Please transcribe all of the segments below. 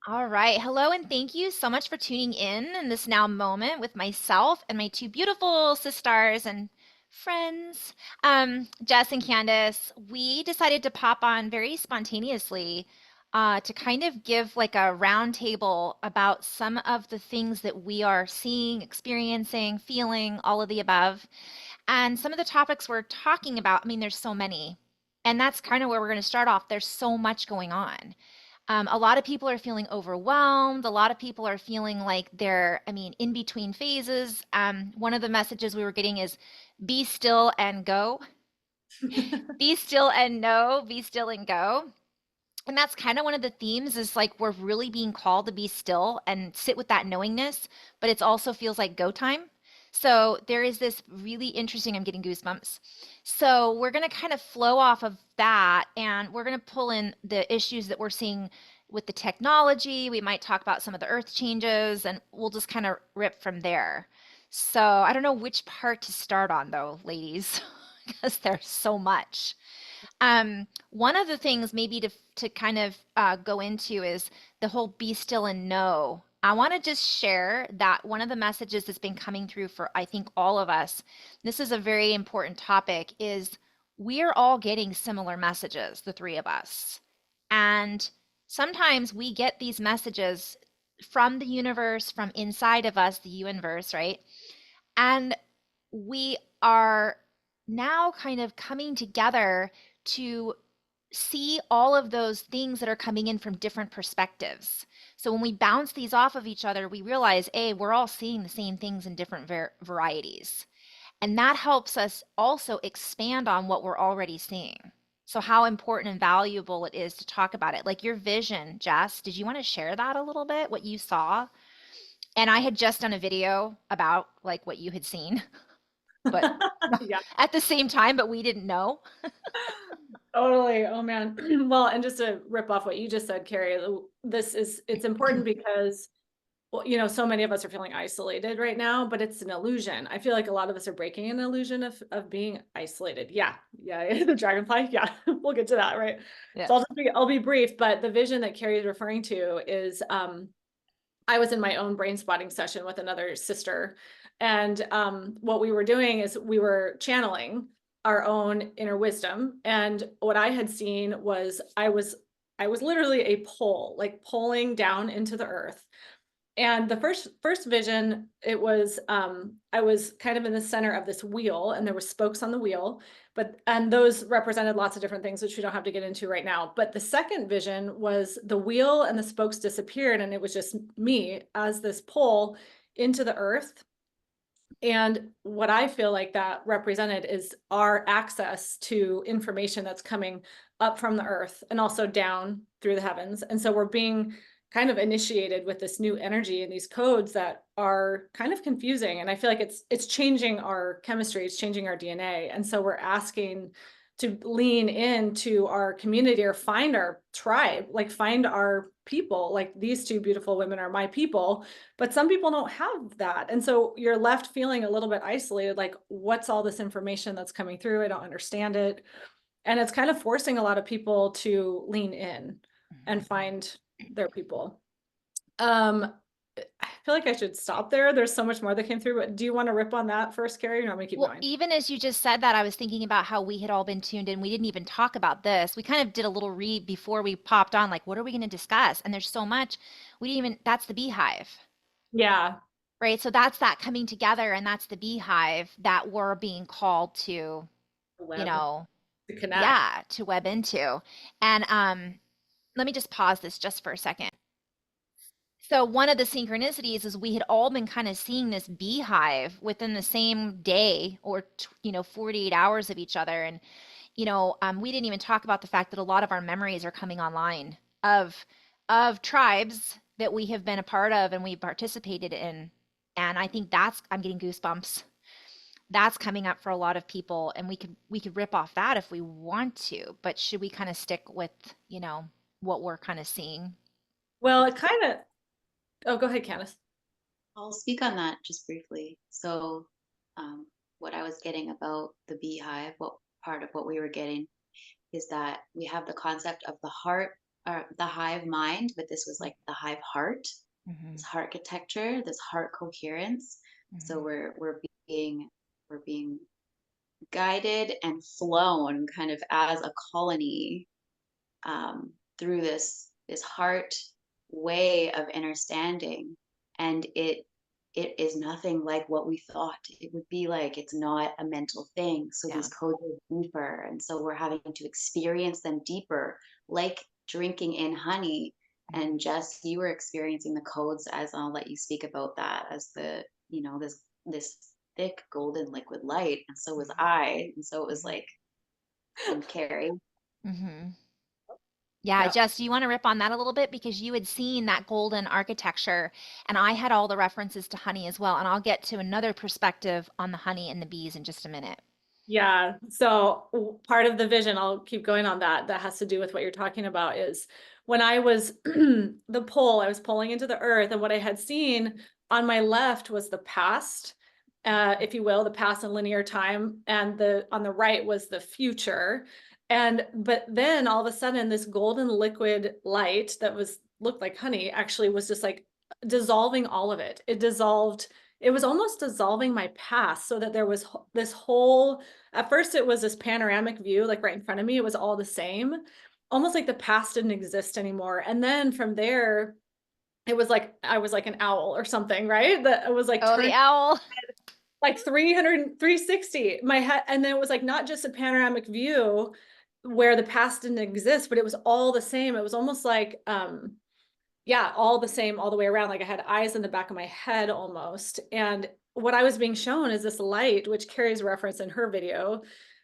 All right. Hello, and thank you so much for tuning in this now moment with myself and my two beautiful sisters and friends, Jess and Candace. We decided to pop on very spontaneously to kind of give like a round table about some of the things that we are seeing, experiencing, feeling, all of the above. And some of the topics we're talking about, I mean, there's so many. And that's kind of where we're going to start off. There's so much going on. A lot of people are feeling overwhelmed. A lot of people are feeling like they're, I mean, in between phases. One of the messages we were getting is be still and go. Be still and know, be still and go. And that's kind of one of the themes is like we're really being called to be still and sit with that knowingness, but it also feels like go time. So there is this really interesting, I'm getting goosebumps. So we're going to kind of flow off of that and we're going to pull in the issues that we're seeing with the technology. We might talk about some of the earth changes and we'll just kind of rip from there. So I don't know which part to start on though, ladies, because there's so much. One of the things maybe to kind of go into is the whole be still and know. I want to just share that one of the messages that's been coming through for I think all of us, this is a very important topic, is we're all getting similar messages, the three of us. And sometimes we get these messages from the universe, from inside of us, the universe, right? And we are now kind of coming together to see all of those things that are coming in from different perspectives. So when we bounce these off of each other, we realize, A, we're all seeing the same things in different varieties. And that helps us also expand on what we're already seeing. So how important and valuable it is to talk about it. Like your vision, Jess, did you want to share that a little bit, what you saw? And I had just done a video about like what you had seen, but Yeah, at the same time, but we didn't know. totally. Oh man. Well, and just to rip off what you just said, Carrie, it's important because, well, so many of us are feeling isolated right now, but it's an illusion. I feel like a lot of us are breaking an illusion of being isolated. Yeah. Yeah. The dragonfly. Yeah. We'll get to that. Right. Yeah. So I'll be brief, but the vision that Carrie is referring to is, I was in my own brain spotting session with another sister. And what we were doing is we were channeling our own inner wisdom. And what I had seen was I was literally a pole, like pulling down into the earth. And the first vision, it was I was kind of in the center of this wheel and there were spokes on the wheel, and those represented lots of different things which we don't have to get into right now. But the second vision was the wheel and the spokes disappeared and it was just me as this pole into the earth. And what I feel like that represented is our access to information that's coming up from the earth and also down through the heavens. And so we're being kind of initiated with this new energy and these codes that are kind of confusing. And I feel like it's changing our chemistry, it's changing our DNA. And so we're asking to lean into our community or find our tribe, like find our people. Like these two beautiful women are my people, but some people don't have that. And so you're left feeling a little bit isolated, like, what's all this information that's coming through? I don't understand it. And it's kind of forcing a lot of people to lean in and find their people. Um, I feel like I should stop there. There's so much more that came through, but do you want to rip on that first, Carrie? Or you want me to keep Well, going? even as you just said that, I was thinking about how we had all been tuned in. We didn't even talk about this. We kind of did a little read before we popped on, like, what are we going to discuss? And there's so much. We didn't even, that's the beehive, Yeah. right? So that's that coming together, and that's the beehive that we're being called to, The you web know, to connect. yeah, to web into. And let me just pause this just for a second. So one of the synchronicities is we had all been kind of seeing this beehive within the same day or 48 hours of each other. And we didn't even talk about the fact that a lot of our memories are coming online of tribes that we have been a part of and we participated in. And I think that's, I'm getting goosebumps. That's coming up for a lot of people, and we could rip off that if we want to, but should we kind of stick with, what we're kind of seeing? Well, it kind of, oh, go ahead, Candace. I'll speak on that just briefly. So, what I was getting about the beehive, what part of what we were getting is that we have the concept of the heart, the hive mind, but this was like the hive heart, this Mhm. architecture, this heart coherence. So Mhm. we're being guided and flown kind of as a colony, through this heart way of understanding, and it is nothing like what we thought it would be. Like, it's not a mental thing, so Yeah. these codes are deeper, and so we're having to experience them deeper, like drinking in honey. Mhm. And Jess, you were experiencing the codes, as I'll let you speak about that, as the, this thick golden liquid light, and so was Mhm. I, and so it was Mhm. like, and Carrie. Mhm. Yeah, Yeah. Jess, do you want to rip on that a little bit? Because you had seen that golden architecture, and I had all the references to honey as well. And I'll get to another perspective on the honey and the bees in just a minute. Yeah. So part of the vision, I'll keep going on that, that has to do with what you're talking about, is when I was the pole, I was pulling into the earth, and what I had seen on my left was the past, if you will, the past in linear time, and the on the right was the future. And but then all of a sudden, this golden liquid light that was looked like honey actually was just like dissolving all of it. It dissolved. It was almost dissolving my past, so that there was this whole, at first it was this panoramic view, like right in front of me, it was all the same, almost like the past didn't exist anymore. And then from there, it was like I was like an owl or something, right? That it was like Oh, the turned owl. like 360 my head. And then it was like not just a panoramic view where the past didn't exist, but it was all the same. It was almost like yeah, all the same all the way around. Like I had eyes in the back of my head almost. And what I was being shown is this light, which Carrie's referenced in her video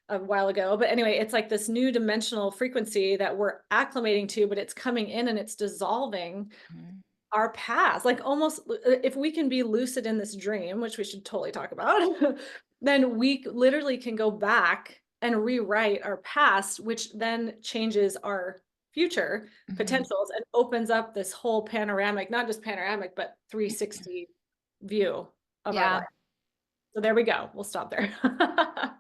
a while ago. But anyway, it's like this new dimensional frequency that we're acclimating to, but it's coming in and it's dissolving Mhm. our past. Like almost, if we can be lucid in this dream, which we should totally talk about, then we literally can go back and rewrite our past, which then changes our future Mhm. potentials and opens up this whole panoramic, not just panoramic, but 360 view of our life. Yeah. So there we go. We'll stop there. I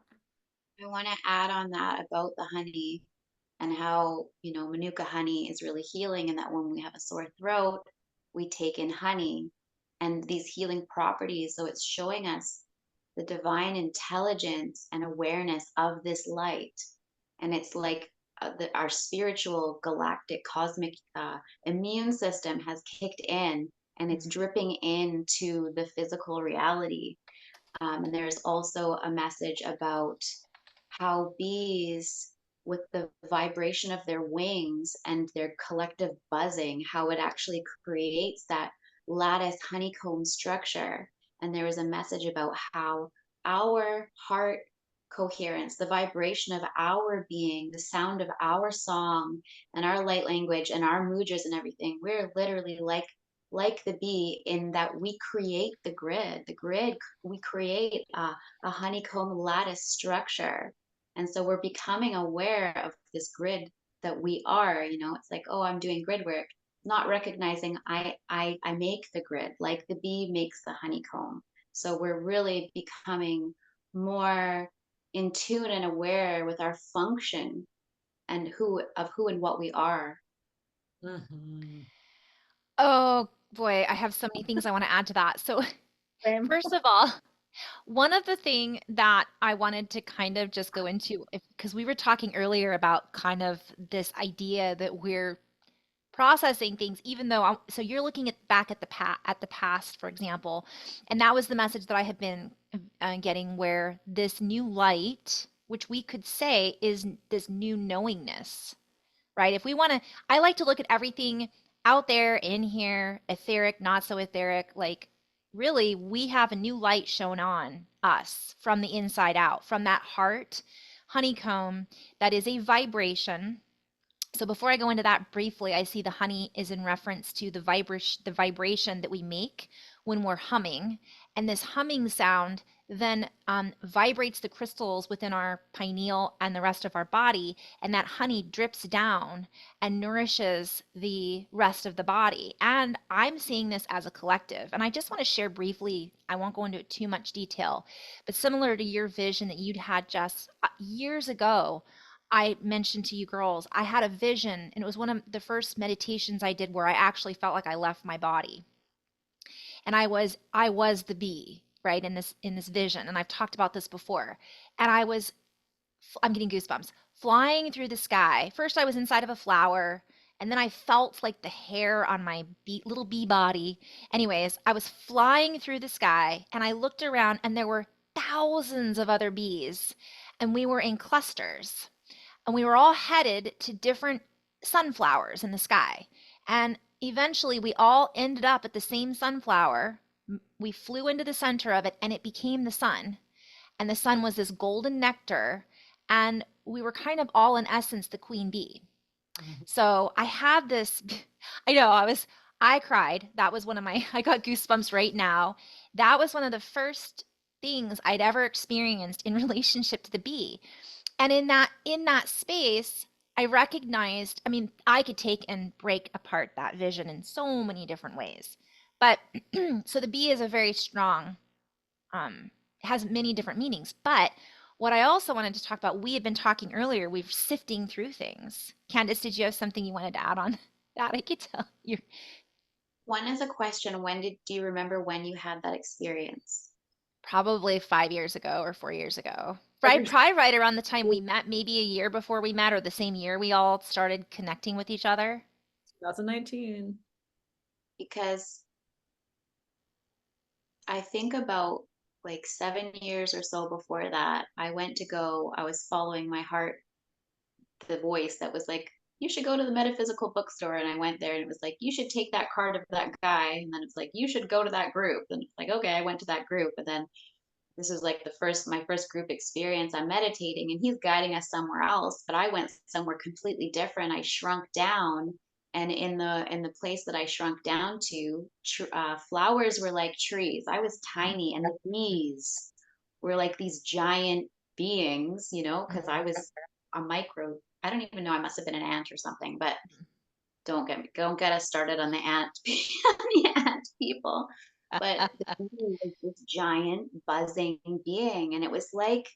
want to add on that about the honey, and how, Manuka honey is really healing, and that when we have a sore throat, we take in honey and these healing properties. So it's showing us the divine intelligence and awareness of this light. And it's like, our spiritual, galactic, cosmic immune system has kicked in, and it's Mhm. dripping into the physical reality. And there's also a message about how bees, with the vibration of their wings and their collective buzzing, how it actually creates that lattice honeycomb structure. And there was a message about how our heart coherence, the vibration of our being, the sound of our song and our light language and our mudras and everything, we're literally like the bee, in that we create the grid, we create a honeycomb lattice structure. And so we're becoming aware of this grid that we are. It's like, oh, I'm doing grid work, not recognizing I make the grid, like the bee makes the honeycomb. So we're really becoming more in tune and aware with our function, and who and what we are. Mhm. Oh boy, I have so many things I want to add to that. So, Same. first of all, one of the thing that I wanted to kind of just go into, because we were talking earlier about kind of this idea that we're processing things, even though so you're looking at back at the past, for example, and that was the message that I have been getting, where this new light, which we could say is this new knowingness, right? If we want to, I like to look at everything out there, in here, etheric, not so etheric. Like, really, we have a new light shown on us from the inside out, from that heart honeycomb that is a vibration. So before I go into that briefly, I see the honey is in reference to the vibration that we make when we're humming, and this humming sound then vibrates the crystals within our pineal and the rest of our body, and that honey drips down and nourishes the rest of the body. And I'm seeing this as a collective, and I just want to share briefly. I won't go into too much detail, but similar to your vision that you'd had just years ago, I mentioned to you girls, I had a vision, and it was one of the first meditations I did where I actually felt like I left my body. And I was the bee, right, in this vision, and I've talked about this before. And I'm getting goosebumps. Flying through the sky. First, I was inside of a flower, and then I felt like the hair on my little bee body. Anyways, I was flying through the sky, and I looked around, and there were thousands of other bees, and we were in clusters, and we were all headed to different sunflowers in the sky. And eventually, we all ended up at the same sunflower. We flew into the center of it, and it became the sun, and the sun was this golden nectar, and we were kind of all in essence the queen bee. So I had this, I know, I cried. That was one of my, I got goosebumps right now. That was one of the first things I'd ever experienced in relationship to the bee. And in that space, I recognized, I mean, I could take and break apart that vision in so many different ways. But so the bee is a very strong, um, has many different meanings. But what I also wanted to talk about, we had been talking earlier, we're sifting through things. Candace, did you have something you wanted to add on that? I could tell you. One is a question. Do you remember when you had that experience? Probably 5 years ago or 4 years ago. Right, Every probably right around the time we met, maybe a year before we met, or the same year we all started connecting with each other. 2019. Because I think about like 7 years or so before that, I was following my heart, the voice that was like, you should go to the metaphysical bookstore. And I went there and it was like, you should take that card of that guy. And then it's like, you should go to that group. And it's like, okay, I went to that group. And then this was like my first group experience. I'm meditating and he's guiding us somewhere else, but I went somewhere completely different. I shrunk down, and in the place that I shrunk down to, flowers were like trees. I was tiny, and the bees were like these giant beings, because I was a micro. I don't even know. I must have been an ant or something, but don't get us started on the ant the ant people. But the bee was this giant buzzing being, and it was like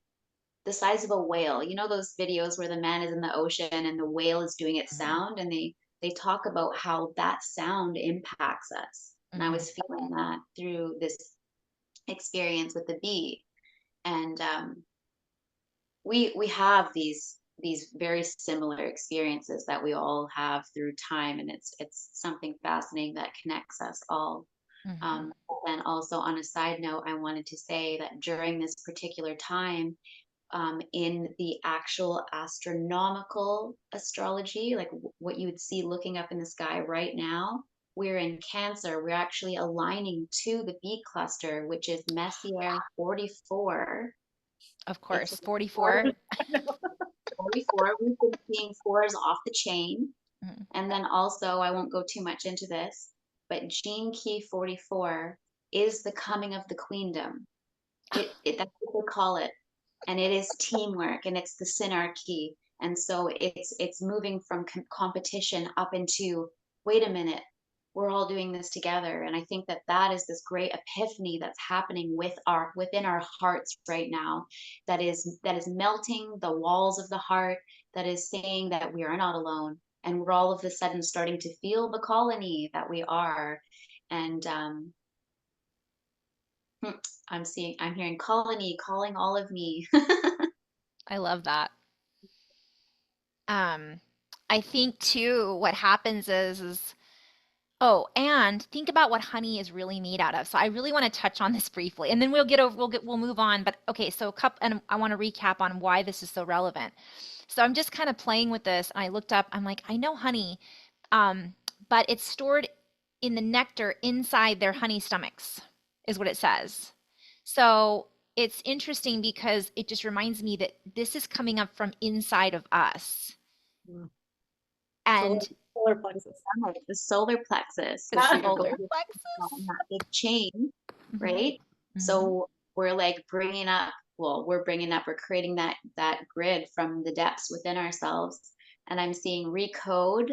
the size of a whale. You know those videos where the man is in the ocean and the whale is doing its Mhm, sound, and they talk about how that sound impacts us. And I mhm, was feeling that through this experience with the bee. And we have these very similar experiences that we all have through time, and it's something fascinating that connects us all. mhm. And also, on a side note, I wanted to say that during this particular time, in the actual astronomical astrology, like what you would see looking up in the sky right now, we're in Cancer. We're actually aligning to the B cluster, which is Messier 44. Of It's course, 44. 44. We've been seeing fours off the chain. Mhm. And then also, I won't go too much into this, but Gene Key 44 is the coming of the queendom. That's what they call it. And it is teamwork, and it's the synarchy. And so it's moving from competition up into, wait a minute, we're all doing this together. And I think that that is this great epiphany that's happening within our hearts right now, that is melting the walls of the heart, that is saying that we are not alone, and we're all of a sudden starting to feel the colony that we are. And I'm hearing colony calling all of me. I love that. Um, I think too, what happens is oh, and think about what honey is really made out of. So I really want to touch on this briefly, and then we'll move on. But okay, so and I want to recap on why this is so relevant. So I'm just kind of playing with this, and I looked up. I'm like, I know honey, um, but it's stored in the nectar inside their honey stomachs, is what it says. So it's interesting because it just reminds me that this is coming up from inside of us, Mm. Solar, and solar plexus. The solar plexus. the So you're solar going plexus. on that big chain, Hmm. right? Hmm. So we're like we're creating that grid from the depths within ourselves. And I'm seeing recode,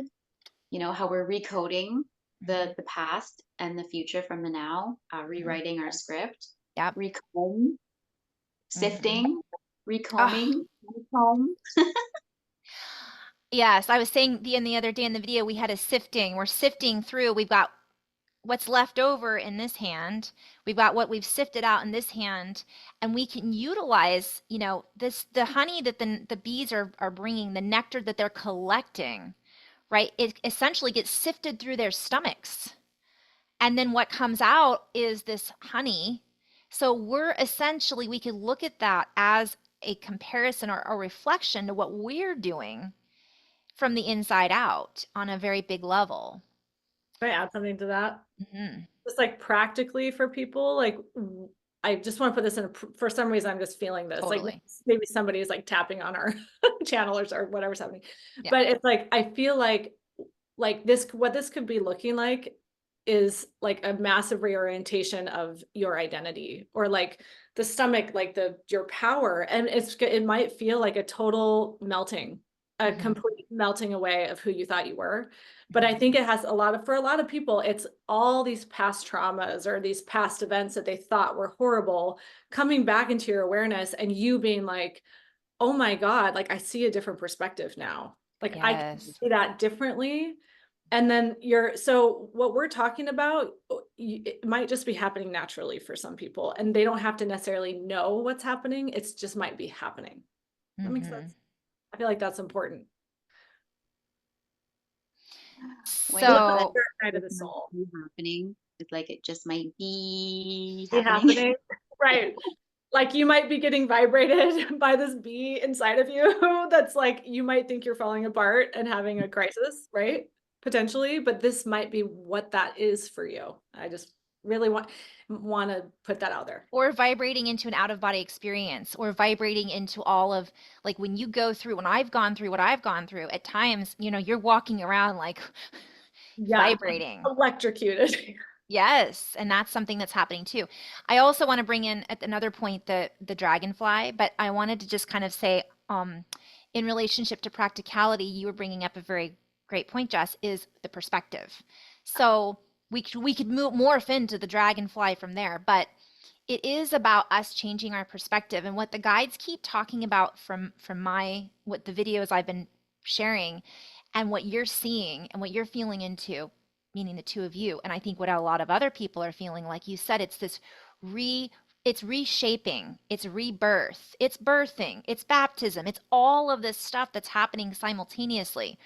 how we're recoding Hmm. the past and the future from the now, Hmm. rewriting our script, Yep. recomb, Hmm. sifting, Oh, recombing, recomb. Yes, I was saying the other day in the video, we had a sifting. We're sifting through. We've got what's left over in this hand. We've got what we've sifted out in this hand, and we can utilize, this the honey that the bees are bringing, the nectar that they're collecting, right? It essentially gets sifted through their stomachs. And then what comes out is this honey. So we could look at that as a comparison or a reflection to what we're doing from the inside out on a very big level. Can I add something to that? Hmm. Just like practically for people, like I just want to put this in for some reason I'm just feeling this. Like Totally. maybe somebody is like tapping on our channelers or whatever's happening. Yeah. But it's like I feel like this what this could be looking like is like a massive reorientation of your identity, or like the stomach, like your power. And it might feel like a total melting, a Hmm. complete melting away of who you thought you were. But I Hmm. think it has for a lot of people, it's all these past traumas or these past events that they thought were horrible coming back into your awareness, and you being like, oh my God, like I see a different perspective now. Like I can Yes. see that differently. And then so what we're talking about, it might just be happening naturally for some people, and they don't have to necessarily know what's happening. It's just might be happening. That makes Hmm. sense. I feel like that's important. When To you look at the said So, spirit side of this the might soul. be happening, it's like it just might be Be happening. happening. Right. Like you might be getting vibrated by this bee inside of you that's like, you might think you're falling apart and having a crisis, right? Potentially, but this might be what that is for you. I just really want to put that out there. or vibrating into an out of body experience, or vibrating into all of, like, when I've gone through what I've gone through, at times, you're walking around like Yeah, like vibrating. electrocuted. Yes, and that's something that's happening too. I also want to bring in at another point the dragonfly, but I wanted to just kind of say, in relationship to practicality, you were bringing up a very great point, Jess, is the perspective. So we could morph into the dragonfly from there, but it is about us changing our perspective. And what the guides keep talking about from my what the videos I've been sharing, and what you're seeing and what you're feeling into, meaning the two of you, and I think what a lot of other people are feeling, like you said, it's this re it's reshaping, it's rebirth, it's birthing, it's baptism, it's all of this stuff that's happening simultaneously.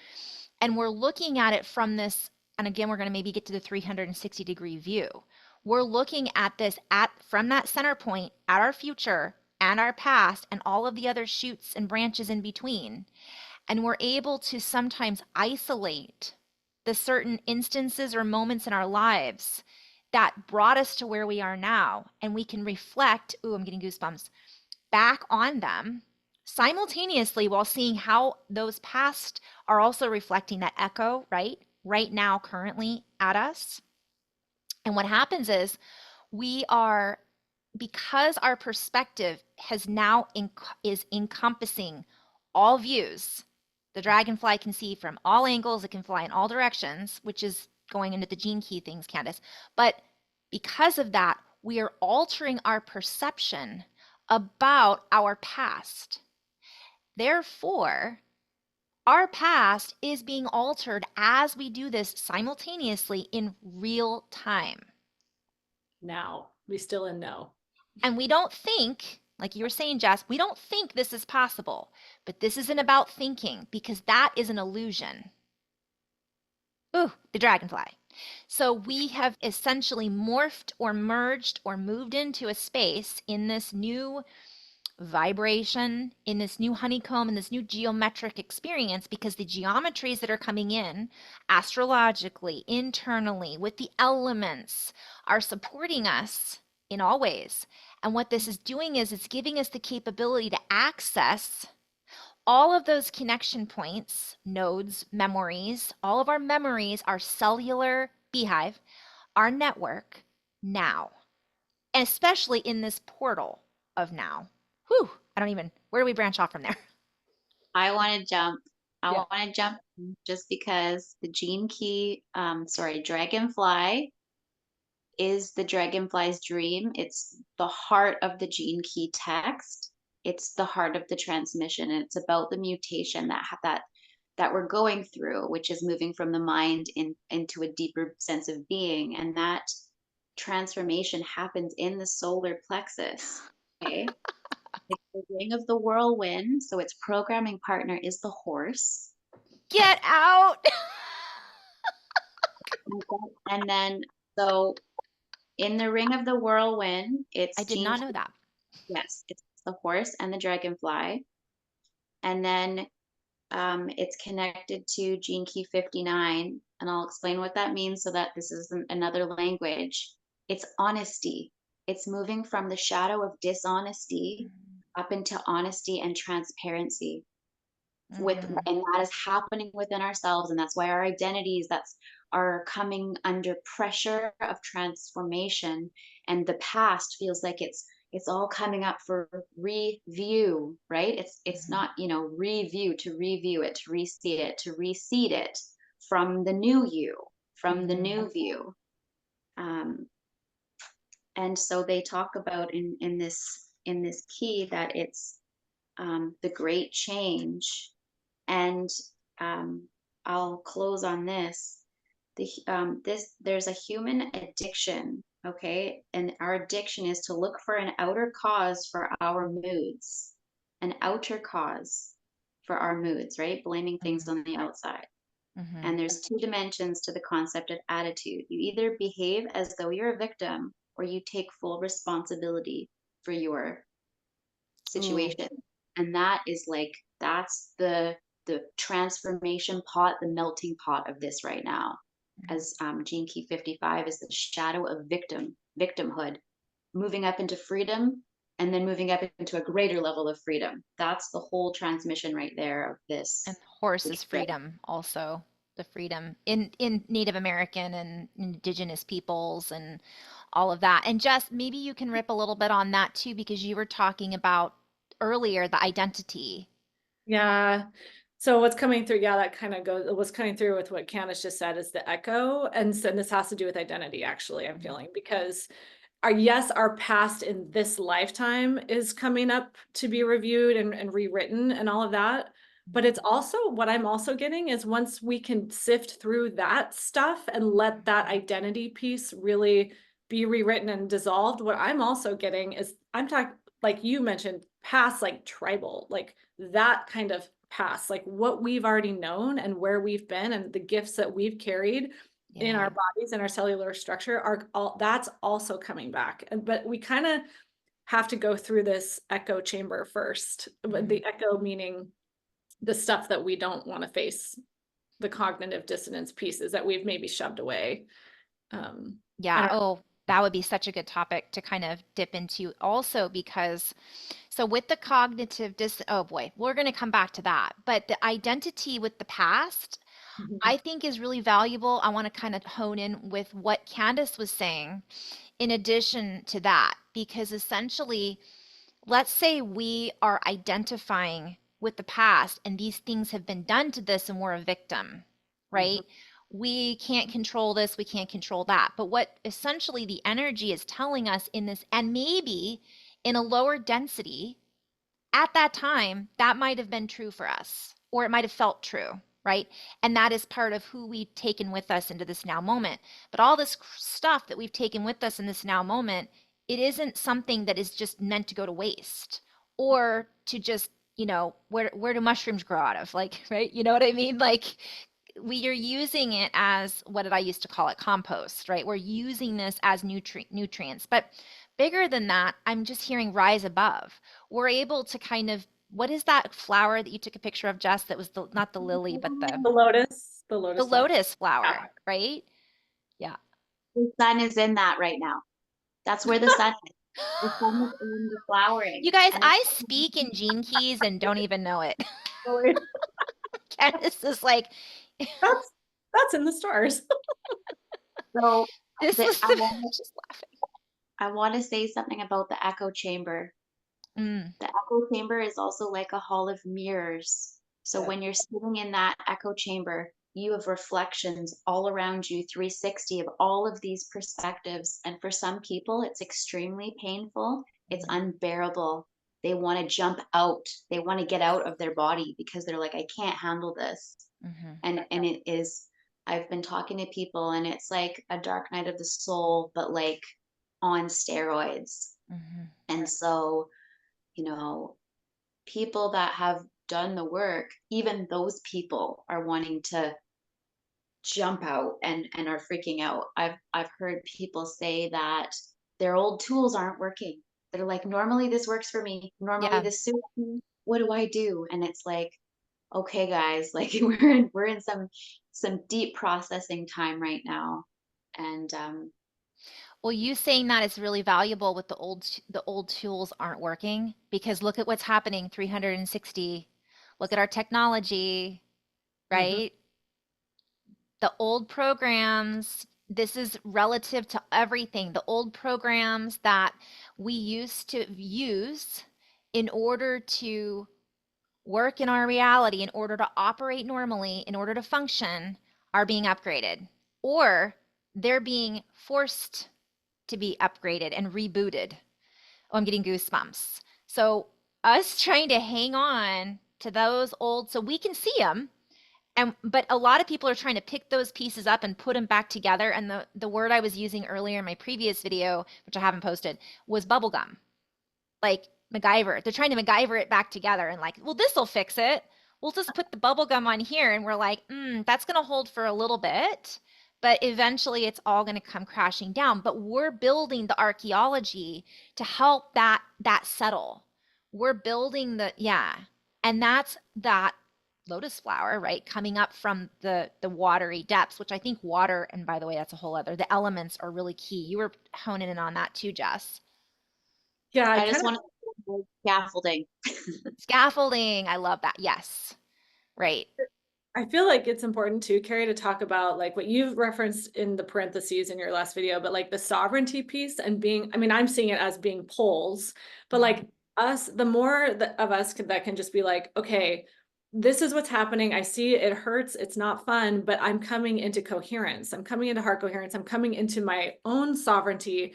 And we're looking at it from this, and again, we're going to maybe get to the 360-degree view. We're looking at this from that center point at our future and our past and all of the other shoots and branches in between. And we're able to sometimes isolate the certain instances or moments in our lives that brought us to where we are now. And we can reflect, ooh, I'm getting goosebumps, back on them simultaneously, while seeing how those past are also reflecting that echo, right? Right now, currently at us. And what happens is we are, because our perspective has now is encompassing all views. The dragonfly can see from all angles, it can fly in all directions, which is going into the gene key things, Candace. But because of that, we are altering our perception about our past. Therefore, our past is being altered as we do this simultaneously in real time. Now, we still in no. And we don't think, like you were saying, Jess, we don't think this is possible. But this isn't about thinking, because that is an illusion. Ooh, the dragonfly. So we have essentially morphed or merged or moved into a space in this new vibration, in this new honeycomb, in this new geometric experience, because the geometries that are coming in astrologically, internally, with the elements, are supporting us in all ways. And what this is doing is it's giving us the capability to access all of those connection points, nodes, memories, all of our memories, our cellular beehive, our network now, especially in this portal of now. Whew, where do we branch off from there? I want to jump. I Yeah. want to jump just because the gene key, dragonfly is the dragonfly's dream. It's the heart of the gene key text. It's the heart of the transmission, and it's about the mutation that we're going through, which is moving from the mind into a deeper sense of being. And that transformation happens in the solar plexus. Okay. It's the ring of the whirlwind. So its programming partner is the horse. Get out. And then, so in the ring of the whirlwind, I it's did gene not know that. yes, it's the horse and the dragonfly. And then it's connected to gene key 59. And I'll explain what that means so that this isn't another language. It's honesty. It's moving from the shadow of dishonesty up into honesty and transparency with, Mm-hmm. and that is happening within ourselves. And that's why our identities that's are coming under pressure of transformation, and the past feels like it's all coming up for review, right? It's Mm-hmm. not, review, to review it, to re-see it, to reseed it from the new you, from the Mm-hmm. new view. um, and so they talk about in this key that it's the great change. And I'll close on this. There's a human addiction, okay? And our addiction is to look for an outer cause for our moods, an outer cause for our moods, right? Blaming things on the outside. Mm-hmm. And there's two dimensions to the concept of attitude. You either behave as though you're a victim, or you take full responsibility for your Ooh. situation. And that is like, that's the transformation pot, the melting pot of this right now. As gene key 55 is the shadow of victimhood, moving up into freedom, and then moving up into a greater level of freedom. That's the whole transmission right there of And this. horse is freedom also. The freedom in Native American and indigenous peoples and all of that. And Jess, maybe you can rip a little bit on that too, because you were talking about earlier the identity. Yeah. So what's coming through, yeah, that kind of goes, what's coming through with what Candace just said is the echo. And so this has to do with identity, actually, I'm feeling, because our past in this lifetime is coming up to be reviewed and rewritten and all of that. But it's also, what I'm also getting is, once we can sift through that stuff and let that identity piece really be rewritten and dissolved, what I'm also getting is, I'm talking, like you mentioned, past, like tribal, like that kind of past, like what we've already known and where we've been and the gifts that we've carried in our Yeah. bodies and our cellular structure are all, that's also coming back. But we kind of have to go through this echo chamber first. The echo meaning the stuff that we don't want to face, the cognitive dissonance pieces that we've maybe shoved away. Yeah. And our, Oh, that would be such a good topic to kind of dip into also because so with the cognitive oh boy, we're going to come back to that. But the identity with the past, I think is really valuable. I want to kind of hone in with what Candace was saying in addition to that, because essentially, let's say we are identifying with the past and these things have been done to this and we're a victim, right? We can't control this, we can't control that. But what essentially the energy is telling us in this, and maybe in a lower density, at that time, that might have been true for us, or it might have felt true, right? And that is part of who we've taken with us into this now moment. But all this stuff that we've taken with us in this now moment, it isn't something that is just meant to go to waste or to just, where do mushrooms grow out of? Like, right? You know what I mean? Like, we are using it as, what did I used to call it? Compost, right? We're using this as nutrients. But bigger than that, I'm just hearing rise above. We're able to kind of, what is that flower that you took a picture of, Jess? That was not the lily, but the the the lotus flower. lotus Yeah. flower, right? Yeah. The sun is in that right now. That's where the sun is. The sun is in the You flowering. guys, And I speak in gene keys and don't even know it. Really. Candace is like, That's that's in the stars. so this the, is the, just laughing. I want to say something about the echo chamber. Mm, The echo chamber is also like a hall of mirrors. So Yeah. when you're sitting in that echo chamber, you have reflections all around you, 360 of all of these perspectives. And for some people, it's extremely painful. It's unbearable. they want to jump out. They want to get out of their body because they're like, I can't handle this. Hmm. And it is, I've been talking to people and it's like a dark night of the soul, but like on steroids. Hmm. And so, you know, people that have done the work, even those people are wanting to jump out and are freaking out. I've heard people say that their old tools aren't working. They're like, normally this works for me. Normally Yeah. this suits me. What do I do? And it's like, okay, guys, like we're in some deep processing time right now. And Well, you saying that is really valuable with the old tools aren't working because look at what's happening 360. Look at our technology, Mhm. right? The old programs, this is relative to everything. The old programs that we used to use in order to work in our reality, in order to operate normally, in order to function, are being upgraded. Or they're being forced to be upgraded and rebooted. Oh, I'm getting goosebumps. So, us trying to hang on to those old, so we can see them, and but a lot of people are trying to pick those pieces up and put them back together. And the word I was using earlier in my previous video, which I haven't posted, was bubblegum, like MacGyver. They're trying to MacGyver it back together and like, well, this will fix it. We'll just put the bubble gum on here, and we're like, that's going to hold for a little bit, but eventually it's all going to come crashing down. But we're building the archaeology to help that settle. We're building yeah, and that's that lotus flower, right, coming up from the watery depths, which I think water, and by the way, that's a whole other. The elements are really key. You were honing in on that too, Jess. Yeah, I I kind just of want to scaffolding. Scaffolding, I love that. Yes. Right. I feel like it's important too, Carrie, to talk about like what you've referenced in the parentheses in your last video, but like the sovereignty piece and being, I mean, I'm seeing it as being poles, but Mhm. like us, the more of us that can just be like, okay, this is what's happening. I see it hurts. It's not fun, but I'm coming into coherence. I'm coming into heart coherence. I'm coming into my own sovereignty.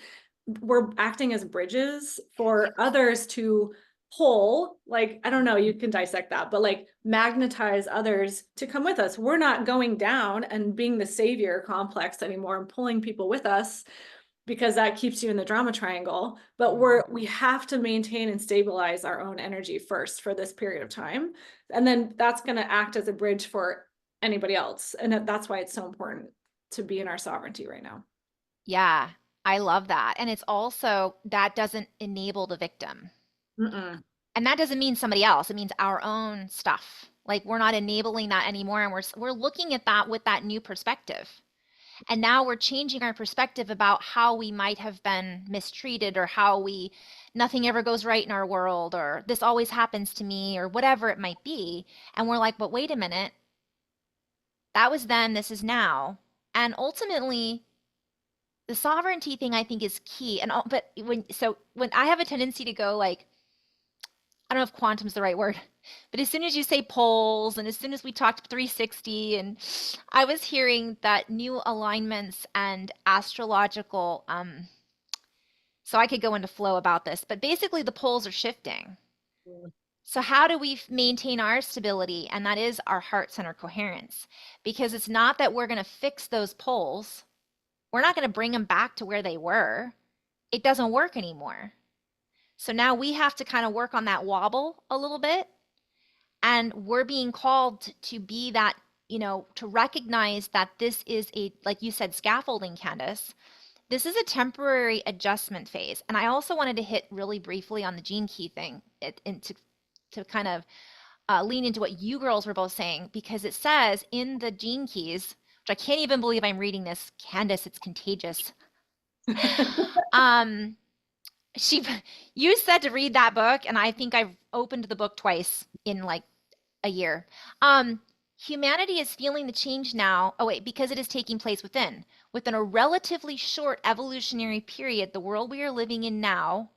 We're acting as bridges for others to pull, like, I don't know, you can dissect that, but like magnetize others to come with us. We're not going down and being the savior complex anymore and pulling people with us because that keeps you in the drama triangle. But we have to maintain and stabilize our own energy first for this period of time. And then that's going to act as a bridge for anybody else. And that's why it's so important to be in our sovereignty right now. Yeah, I love that. And it's also that doesn't enable the victim. Mm-mm. And that doesn't mean somebody else. It means our own stuff. Like we're not enabling that anymore, and we're looking at that with that new perspective. And now we're changing our perspective about how we might have been mistreated, or how we nothing ever goes right in our world, or this always happens to me, or whatever it might be. And we're like, but wait a minute. That was then, this is now. And ultimately, the sovereignty thing I think is key. And all, but when I have a tendency to go like, I don't know if quantum's the right word, but as soon as you say poles and as soon as we talked 360, and I was hearing that new alignments and astrological, so I could go into flow about this, but basically the poles are shifting. So how do we maintain our stability? And that is our heart center coherence, because it's not that we're going to fix those poles. We're not going to bring them back to where they were. It doesn't work anymore. So now we have to kind of work on that wobble a little bit. And we're being called to be that, to recognize that this is like you said, scaffolding, Candace. This is a temporary adjustment phase. And I also wanted to hit really briefly on the gene key thing, and to kind of lean into what you girls were both saying, because it says in the gene keys, which I can't even believe I'm reading this, Candace, it's contagious. Um, she, you said to read that book, and I think I've opened the book twice in like a year. Um, Humanity is feeling the change now. Oh, wait, because it is taking place within a relatively short evolutionary period, the world we are living in now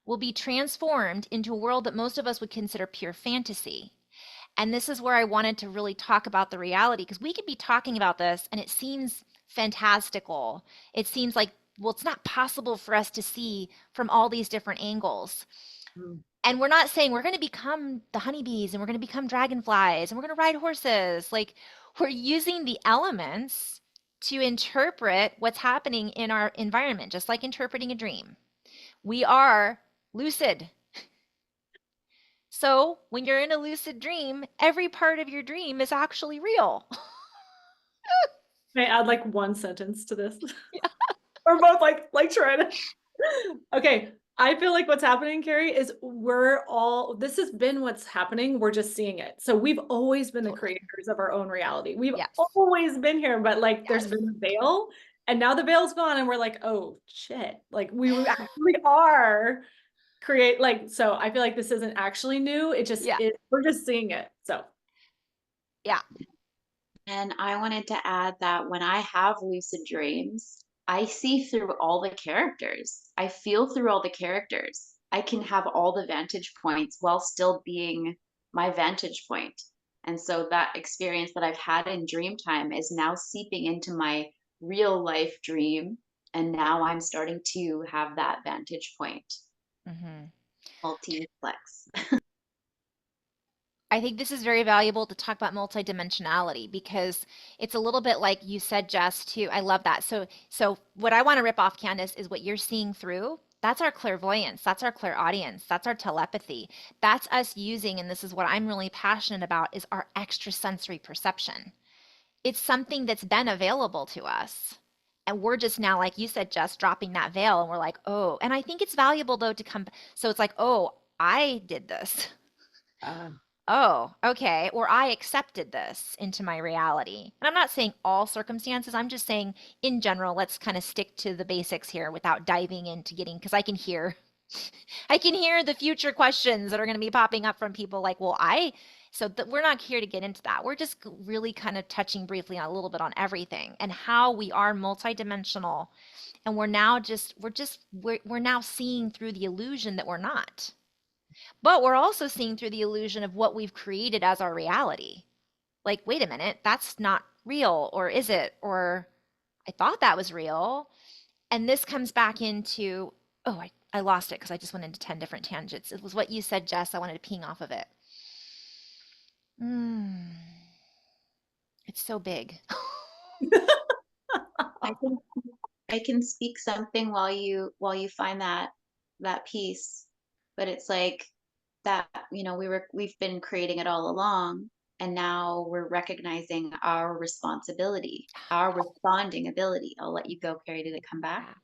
will be transformed into a world that most of us would consider pure fantasy. And this is where I wanted to really talk about the reality, because we could be talking about this and it seems fantastical. It seems like, well, it's not possible for us to see from all these different angles. And we're not saying we're going to become the honeybees and we're going to become dragonflies and we're going to ride horses. Like, we're using the elements to interpret what's happening in our environment, just like interpreting a dream. We are lucid. So when you're in a lucid dream, every part of your dream is actually real. May I add like one sentence to this? We're both like trying to. Okay. I feel like what's happening, Carrie, is this has been what's happening. We're just seeing it. So we've always been the Totally. creators of our own reality. We've Yes. always been here, but like there's Yes. been a veil and now the veil's gone and we're like, oh shit. Like we actually are so I feel like this isn't actually new. It just Yeah. we're just seeing it. So Yeah. And I wanted to add that when I have lucid dreams, I see through all the characters. I feel through all the characters. I can have all the vantage points while still being my vantage point. And so that experience that I've had in dream time is now seeping into my real life dream. And now I'm starting to have that vantage point, Mm-hmm. multiplex. I think this is very valuable to talk about multidimensionality because it's a little bit like you said, Jess, too. I love that. So what I want to rip off, Candace, is what you're seeing through. That's our clairvoyance. That's our clairaudience. That's our telepathy. That's us using, and this is what I'm really passionate about, is our extrasensory perception. It's something that's been available to us. And we're just now, like you said, just dropping that veil, and we're like, oh, and I think it's valuable though to come. So it's like, oh, I did this. Oh, okay. Or I accepted this into my reality. And I'm not saying all circumstances, I'm just saying in general, let's kind of stick to the basics here without diving into getting, because I can hear I can hear the future questions that are going to be popping up from people like, well, we're not here to get into that. We're just really kind of touching briefly on a little bit on everything and how we are multidimensional. And we're now seeing through the illusion that we're not. But we're also seeing through the illusion of what we've created as our reality. Like, wait a minute, that's not real, or is it? Or I thought that was real. And this comes back into, I lost it because I just went into 10 different tangents. It was what you said, Jess. I wanted to ping off of it. Mm, it's so big. I can I can speak something while you find that piece, but it's like that, we've been creating it all along, and now we're recognizing our responsibility, our responding ability. I'll let you go, Carrie. Did it come back? Yeah.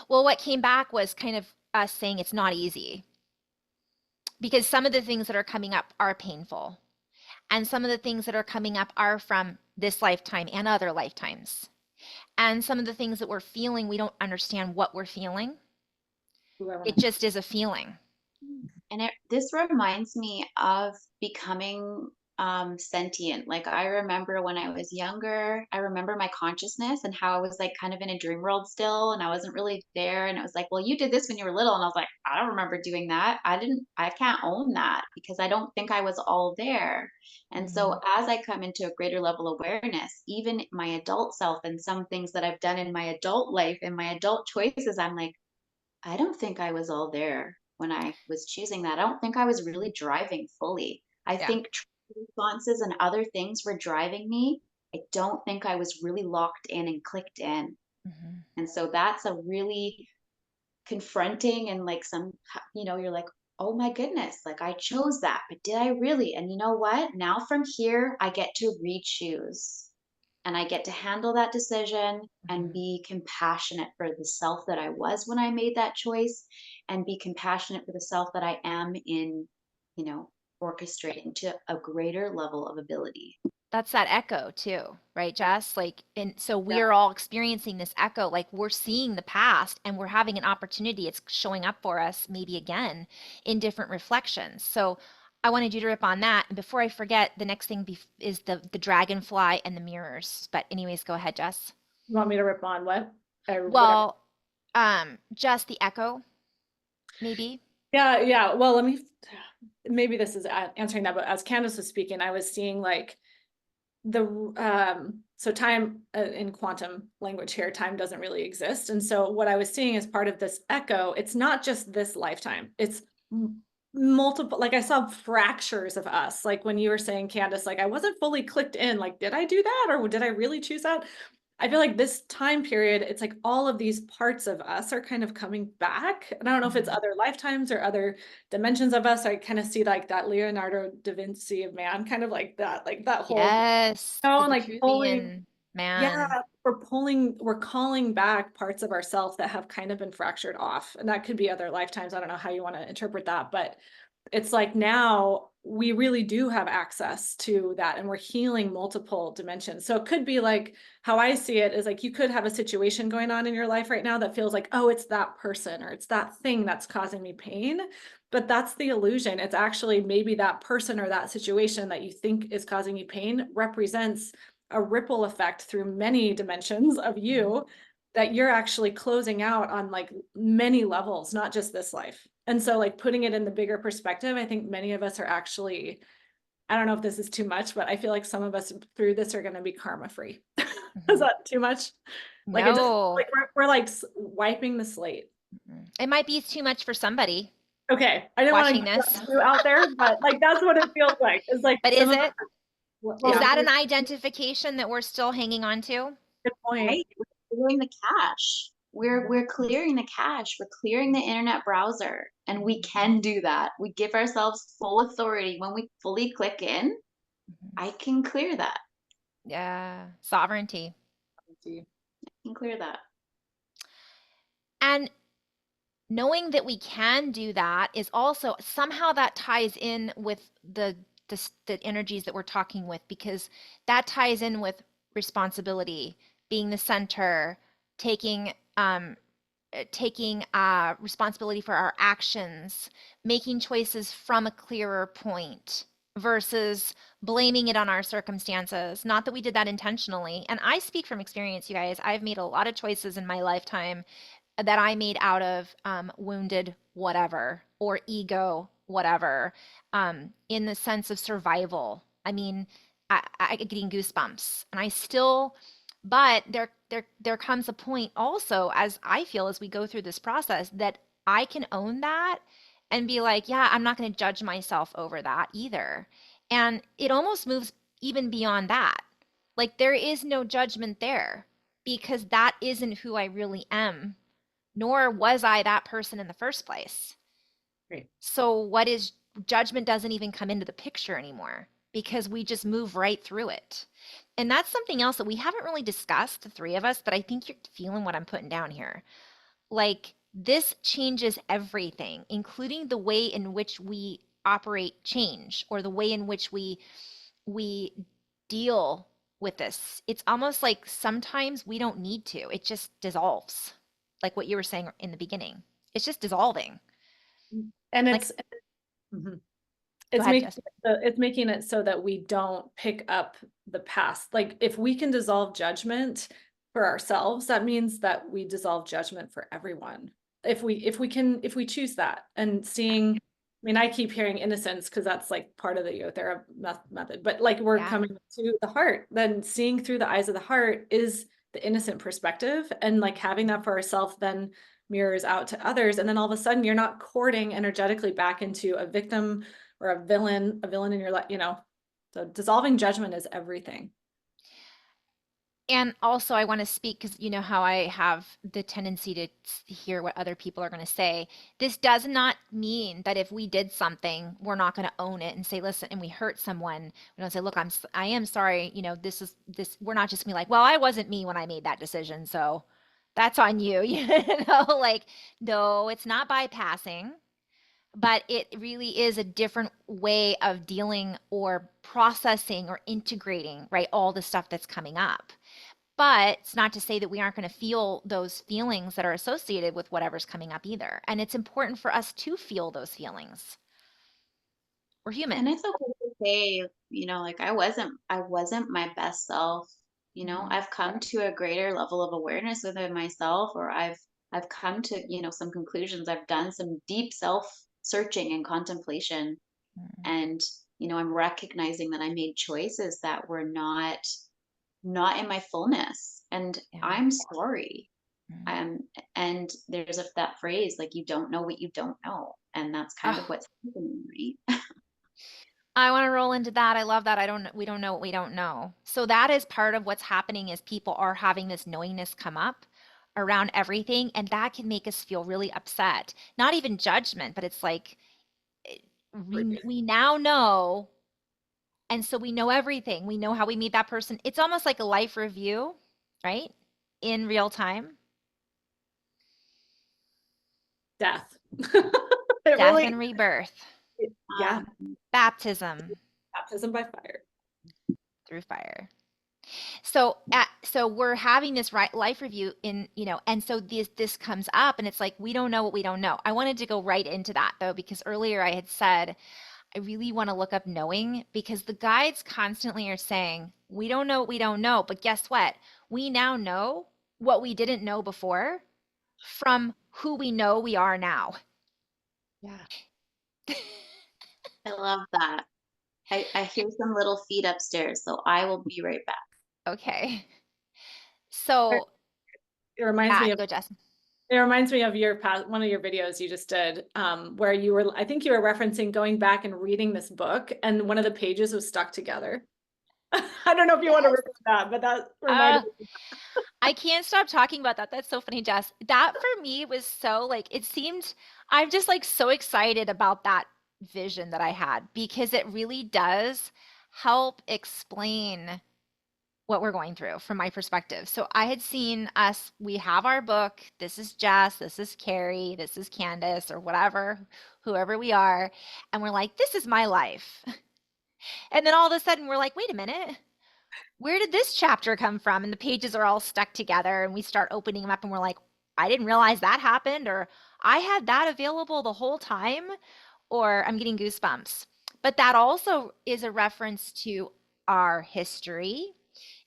Well, what came back was kind of us saying it's not easy because some of the things that are coming up are painful. And some of the things that are coming up are from this lifetime and other lifetimes. And some of the things that we're feeling, we don't understand what we're feeling. It just is a feeling. And this reminds me of becoming sentient. Like I remember when I was younger, I remember my consciousness and how I was like kind of in a dream world still, and I wasn't really there. And it was like, well, you did this when you were little, and I was like, I don't remember doing that. I can't own that because I don't think I was all there. And Mm-hmm. so as I come into a greater level of awareness, even my adult self and some things that I've done in my adult life and my adult choices, I'm like, I don't think I was all there when I was choosing that. I don't think I was really driving fully. I Yeah. think responses and other things were driving me. I don't think I was really locked in and clicked in. Mm-hmm. And so that's a really confronting and like you're like, oh my goodness, like I chose that, but did I really? And you know what? Now from here, I get to re choose and I get to handle that decision and Mm-hmm. be compassionate for the self that I was when I made that choice and be compassionate for the self that I am in, orchestrating to a greater level of ability. That's that echo too, right, Jess? Like, and so Yeah. we're all experiencing this echo, like we're seeing the past and we're having an opportunity. It's showing up for us maybe again in different reflections. So I wanted you to rip on that. And before I forget, the next thing is the dragonfly and the mirrors. But anyways, go ahead, Jess. you want me to rip on what or whatever? Well, just the echo, maybe. Yeah. Well, maybe this is answering that, but as Candace was speaking, I was seeing like so time in quantum language here, time doesn't really exist. And so what I was seeing as part of this echo, it's not just this lifetime, it's multiple, like I saw fractures of us. Like when you were saying, Candace, like I wasn't fully clicked in, like, did I do that? Or did I really choose that? I feel like this time period, it's like all of these parts of us are kind of coming back. And I don't know if it's Mhm. other lifetimes or other dimensions of us. I kind of see like that Leonardo da Vinci of man, kind of like that whole, Yes, you know, the and like pulling, Vitruvian yeah, man. we're calling back parts of ourselves that have kind of been fractured off. And that could be other lifetimes. I don't know how you want to interpret that, but it's like now we really do have access to that and we're healing multiple dimensions. So it could be like how I see it is like you could have a situation going on in your life right now that feels like, oh, it's that person or it's that thing that's causing me pain. But that's the illusion. It's actually maybe that person or that situation that you think is causing you pain represents a ripple effect through many dimensions of Mhm. you that you're actually closing out on like many levels, not just this life. And so like putting it in the bigger perspective, I think many of us are actually, I don't know if this is too much, but I feel like some of us through this are going to be karma free. Is Mhm. that too much? Like it just No. like we're like wiping the slate. Mhm. It might be too much for somebody Okay, I didn't want to watching get this. that too out there, but like that's what it feels like. It's like But some is of us, it? Is well, Yeah. that an identification that we're still hanging on to? good point. Right? We're clearing the cache. We're clearing the cache. We're clearing the internet browser. And we can do that. We give ourselves full authority. When we fully click in, Mhm. I can clear that. Yeah, sovereignty. I can clear that. And knowing that we can do that is also somehow that ties in with the energies that we're talking with, because that ties in with responsibility, being the center, taking responsibility for our actions, making choices from a clearer point versus blaming it on our circumstances. Not that we did that intentionally. And I speak from experience, you guys. I've made a lot of choices in my lifetime that I made out of wounded whatever or ego whatever, in the sense of survival. I mean, I get getting goosebumps, and I still, but there comes a point also, as I feel as we go through this process, that I can own that and be like, yeah, I'm not going to judge myself over that either. And it almost moves even beyond that. Like there is no judgment there because that isn't who I really am, nor was I that person in the first place. Great. So what is judgment doesn't even come into the picture anymore because we just move right through it. And that's something else that we haven't really discussed, the three of us, but I think you're feeling what I'm putting down here. Like this changes everything, including the way in which we operate change or the way in which we deal with this. It's almost like sometimes we don't need to. It just dissolves. Like what you were saying in the beginning. It's just dissolving. And Like, it's mhm. go It's ahead, making Jess. it's making it so that we don't pick up the past. Like if we can dissolve judgment for ourselves, that means that we dissolve judgment for everyone. If we choose that and seeing, I mean, I keep hearing innocence because that's like part of the Yothera method, but like we're Yeah. coming to the heart, then seeing through the eyes of the heart is the innocent perspective, and like having that for ourselves then mirrors out to others. And then all of a sudden you're not courting energetically back into a victim or a villain in your life, you know. So dissolving judgment is everything. And also, I want to speak because you know how I have the tendency to hear what other people are going to say. This does not mean that if we did something, we're not going to own it and say, listen, and we hurt someone. We don't say, look, I am sorry. You know, this is this. We're not just gonna be like, well, I wasn't me when I made that decision, so that's on you. You know, like, no, it's not bypassing, but it really is a different way of dealing or processing or integrating, right? All the stuff that's coming up. But it's not to say that we aren't going to feel those feelings that are associated with whatever's coming up either. And it's important for us to feel those feelings. We're And human. it's okay to say, like I wasn't my best self. Mhm. I've come to a greater level of awareness within myself, or I've come to, some conclusions. I've done some deep self searching and contemplation. Mhm. And, I'm recognizing that I made choices that were not in my fullness. And Yeah. I'm sorry. Mm. Um, and there's that phrase, like, you don't know what you don't know. And that's kind of Oh, what's happening, right? I want to roll into that. I love that. We don't know what we don't know. So that is part of what's happening is people are having this knowingness come up around everything, and that can make us feel really upset. Not even judgment, but it's like we now know, and so we know everything. We know how we meet that person. It's almost like a life review, right? In real time. Death. It Death really, and rebirth, yeah, baptism baptism by fire. through fire. So we're having this right life review in, and so this comes up and it's like we don't know what we don't know. I wanted to go right into that though, because earlier I had said I really want to look up knowing because the guides constantly are saying we don't know what we don't know, but guess what? We now know what we didn't know before from who we know we are now. Yeah. I love that. I hear some little feet upstairs, so I will be right back. Okay. So, It reminds yeah, me of go Jess. It reminds me of your past, one of your videos you just did, where I think you were referencing going back and reading this book, and one of the pages was stuck together. I don't know if you want to Yes. repeat that, but that Uh, reminded me. I can't stop talking about that. That's so funny, Jess. That for me was so like, it seemed, I'm just like so excited about that vision that I had because it really does help explain what we're going through from my perspective. So I had seen us, we have our book. This is Jess, this is Carrie, this is Candace, or whatever, whoever we are. And we're like, this is my life. And then all of a sudden we're like, wait a minute, where did this chapter come from? And the pages are all stuck together and we start opening them up and we're like, I didn't realize that happened, or I had that available the whole time, or I'm getting goosebumps. But that also is a reference to our history.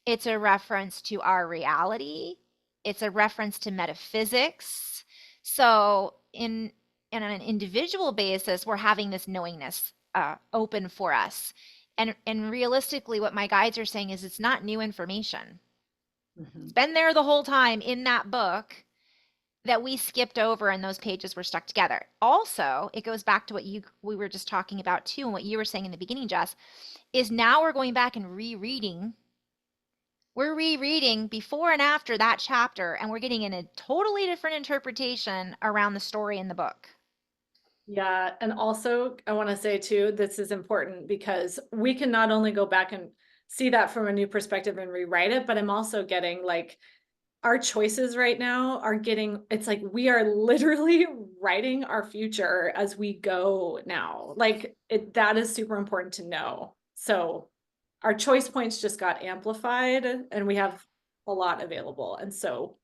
It's a reference to our reality. It's a reference to metaphysics. So in an individual basis, we're having this knowingness open for us. And realistically, what my guides are saying is it's not new information. It's Mhm. been there the whole time in that book that we skipped over and those pages were stuck together. Also, it goes back to what we were just talking about too, and what you were saying in the beginning, Jess, is now we're going back and rereading. We're rereading before and after that chapter, and we're getting in a totally different interpretation around the story in the book. Yeah, and also I want to say too, this is important because we can not only go back and see that from a new perspective and rewrite it, but I'm also getting like our choices right now are getting, it's like we are literally writing our future as we go now. Like that is super important to know. So our choice points just got amplified and we have a lot available. And so,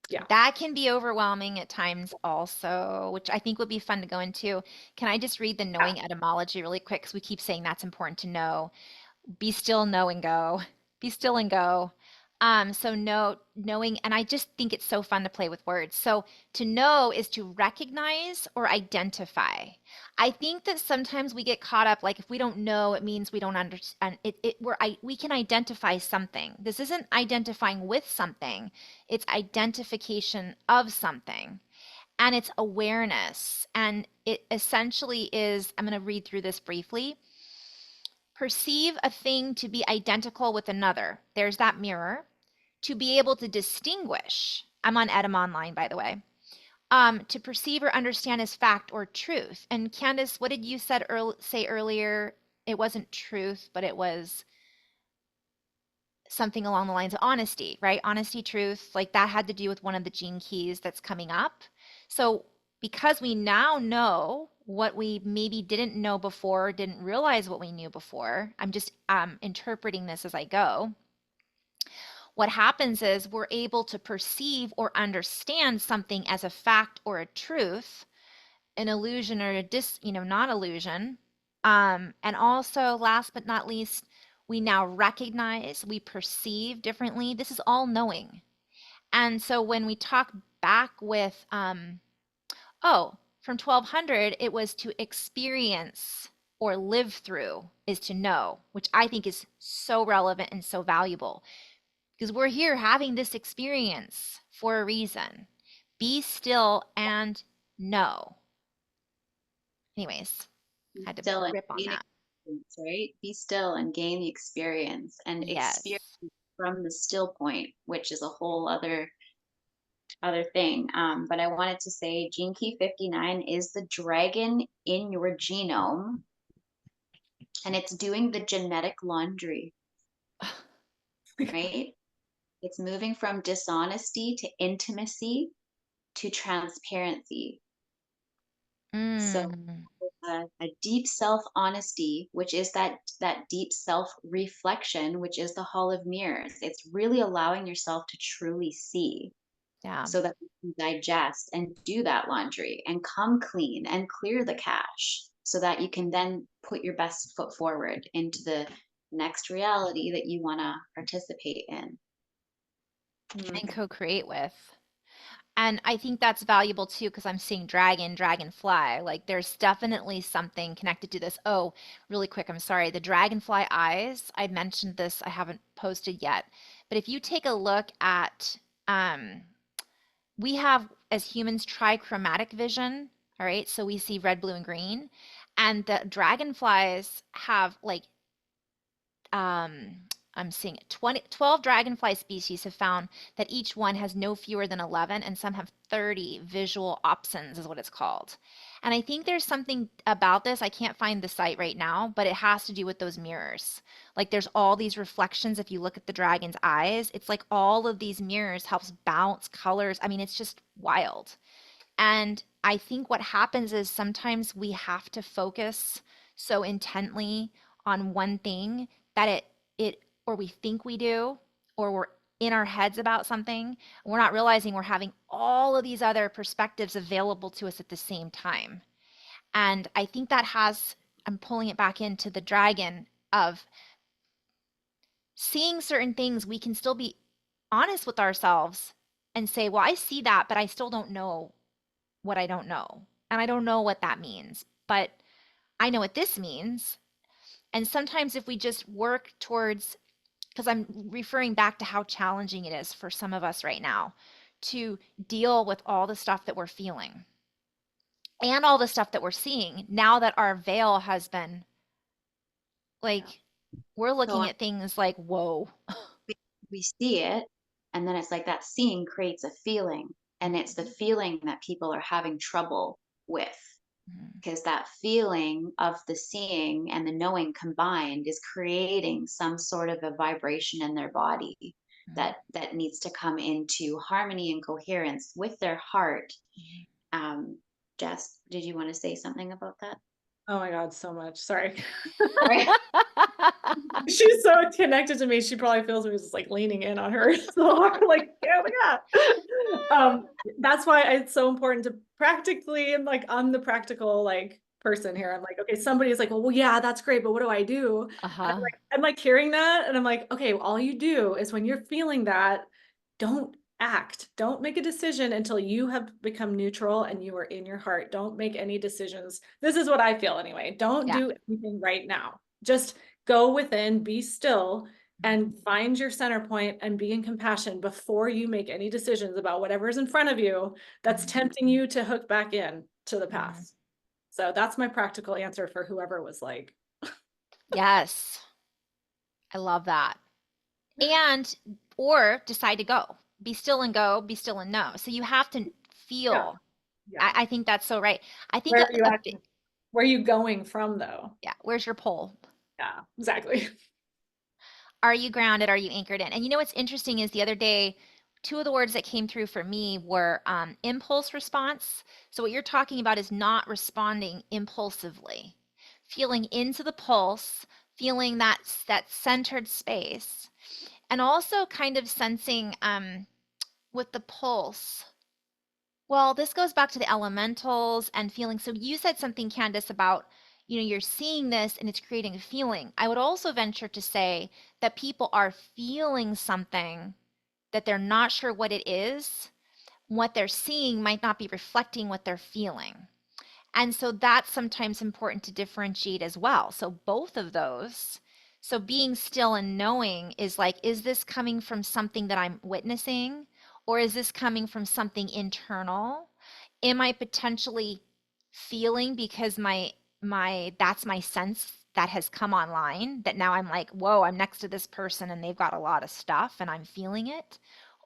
yeah. That can be overwhelming at times also, which I think would be fun to go into. Can I just read the knowing etymology really quick? Because we keep saying that's important to know. Be still, know, and go. Be still and go. So knowing, and I just think it's so fun to play with words. So to know is to recognize or identify. I think that sometimes we get caught up, like if we don't know, it means we don't understand. We can identify something. This isn't identifying with something, it's identification of something. And it's awareness. And it essentially is, I'm going to read through this briefly. Perceive a thing to be identical with another. There's that mirror. To be able to distinguish. I'm on Edom Online, by the way. To perceive or understand as fact or truth. And Candace, what did you say earlier? It wasn't truth, but it was something along the lines of honesty, right? Honesty, truth, like that had to do with one of the gene keys that's coming up. So because we now know what we maybe didn't know before, didn't realize what we knew before, I'm just interpreting this as I go. What happens is we're able to perceive or understand something as a fact or a truth, an illusion or a not illusion. And also, last but not least, we now recognize, we perceive differently. This is all knowing. And so when we talk back with, from 1200, it was to experience or live through is to know, which I think is so relevant and so valuable because we're here having this experience for a reason. Be still and know. Anyways, Be had to still and rip on gain that. experience, right? Be still and gain the experience and experience Yes. from the still point, which is a whole other thing. But I wanted to say gene key 59 is the dragon in your genome, and it's doing the genetic laundry, right? It's moving from dishonesty to intimacy to transparency. So Mm, a deep self honesty, which is that deep self reflection, which is the hall of mirrors. It's really allowing yourself to truly see, yeah. so that you can digest and do that laundry and come clean and clear the cache, so that you can then put your best foot forward into the next reality that you want to participate in. And Mm. co-create with. And I think that's valuable too, because I'm seeing dragon, dragonfly. Like there's definitely something connected to this. Oh, really quick, I'm sorry. The dragonfly eyes, I mentioned this, I haven't posted yet. But if you take a look at, um, we have as humans trichromatic vision. All right. So we see red, blue, and green. And the dragonflies have like um, I'm seeing 12 dragonfly species have found that each one has no fewer than 11, and some have 30 visual opsons, is what it's called. And I think there's something about this. I can't find the site right now, but it has to do with those mirrors. Like there's all these reflections. If you look at the dragon's eyes, it's like all of these mirrors helps bounce colors. I mean, it's just wild. And I think what happens is sometimes we have to focus so intently on one thing that it or we think we do, or we're in our heads about something, and we're not realizing we're having all of these other perspectives available to us at the same time. And I think that has, I'm pulling it back into the dragon of seeing certain things. We can still be honest with ourselves and say, well, I see that, but I still don't know what I don't know. And I don't know what that means, but I know what this means. And sometimes if we just work towards, because I'm referring back to how challenging it is for some of us right now to deal with all the stuff that we're feeling and all the stuff that we're seeing now that our veil has been Yeah. like, we're So looking at things like, whoa. we, we see it, and then it's like that seeing creates a feeling, and it's the feeling that people are having trouble with, Mhm, because that feeling of the seeing and the knowing combined is creating some sort of a vibration in their body mhm, that needs to come into harmony and coherence with their heart. mhm. um Jess, did you want to say something about that? Oh my God, so much. Sorry. Sorry. She's so connected to me. She probably feels me just like leaning in on her so hard, like, oh my God. That's why it's so important to practically, and like I'm the practical like person here. I'm like, okay, somebody's like, well, yeah, that's great, but what do I do? And Uh-huh. I'm like hearing that, and I'm like, okay, well, all you do is when you're feeling that, don't act. Don't make a decision until you have become neutral and you are in your heart. Don't make any decisions. This is what I feel anyway. Don't Yeah. do anything right now. Just go within, be still, and find your center point and be in compassion before you make any decisions about whatever's in front of you that's Mhm, tempting you to hook back in to the mhm. past. So that's my practical answer for whoever was like, Yes. I love that. And or decide to go. Be still and go, be still and know. So you have to yeah, feel. yeah. I think that's so right. I think Where are you a at? Where are you going from though? yeah, where's your pole? Yeah, exactly. Are you grounded? Are you anchored in? And you know what's interesting is the other day, two of the words that came through for me were impulse response. So what you're talking about is not responding impulsively, feeling into the pulse, feeling that centered space, and also kind of sensing with the pulse. Well, this goes back to the elementals and feeling. So you said something, Candace, about, you're seeing this and it's creating a feeling. I would also venture to say that people are feeling something that they're not sure what it is. What they're seeing might not be reflecting what they're feeling. And so that's sometimes important to differentiate as well. So both of those. So being still and knowing is like, is this coming from something that I'm witnessing? Or is this coming from something internal? Am I potentially feeling because my that's my sense that has come online, that now I'm like, whoa, I'm next to this person and they've got a lot of stuff and I'm feeling it?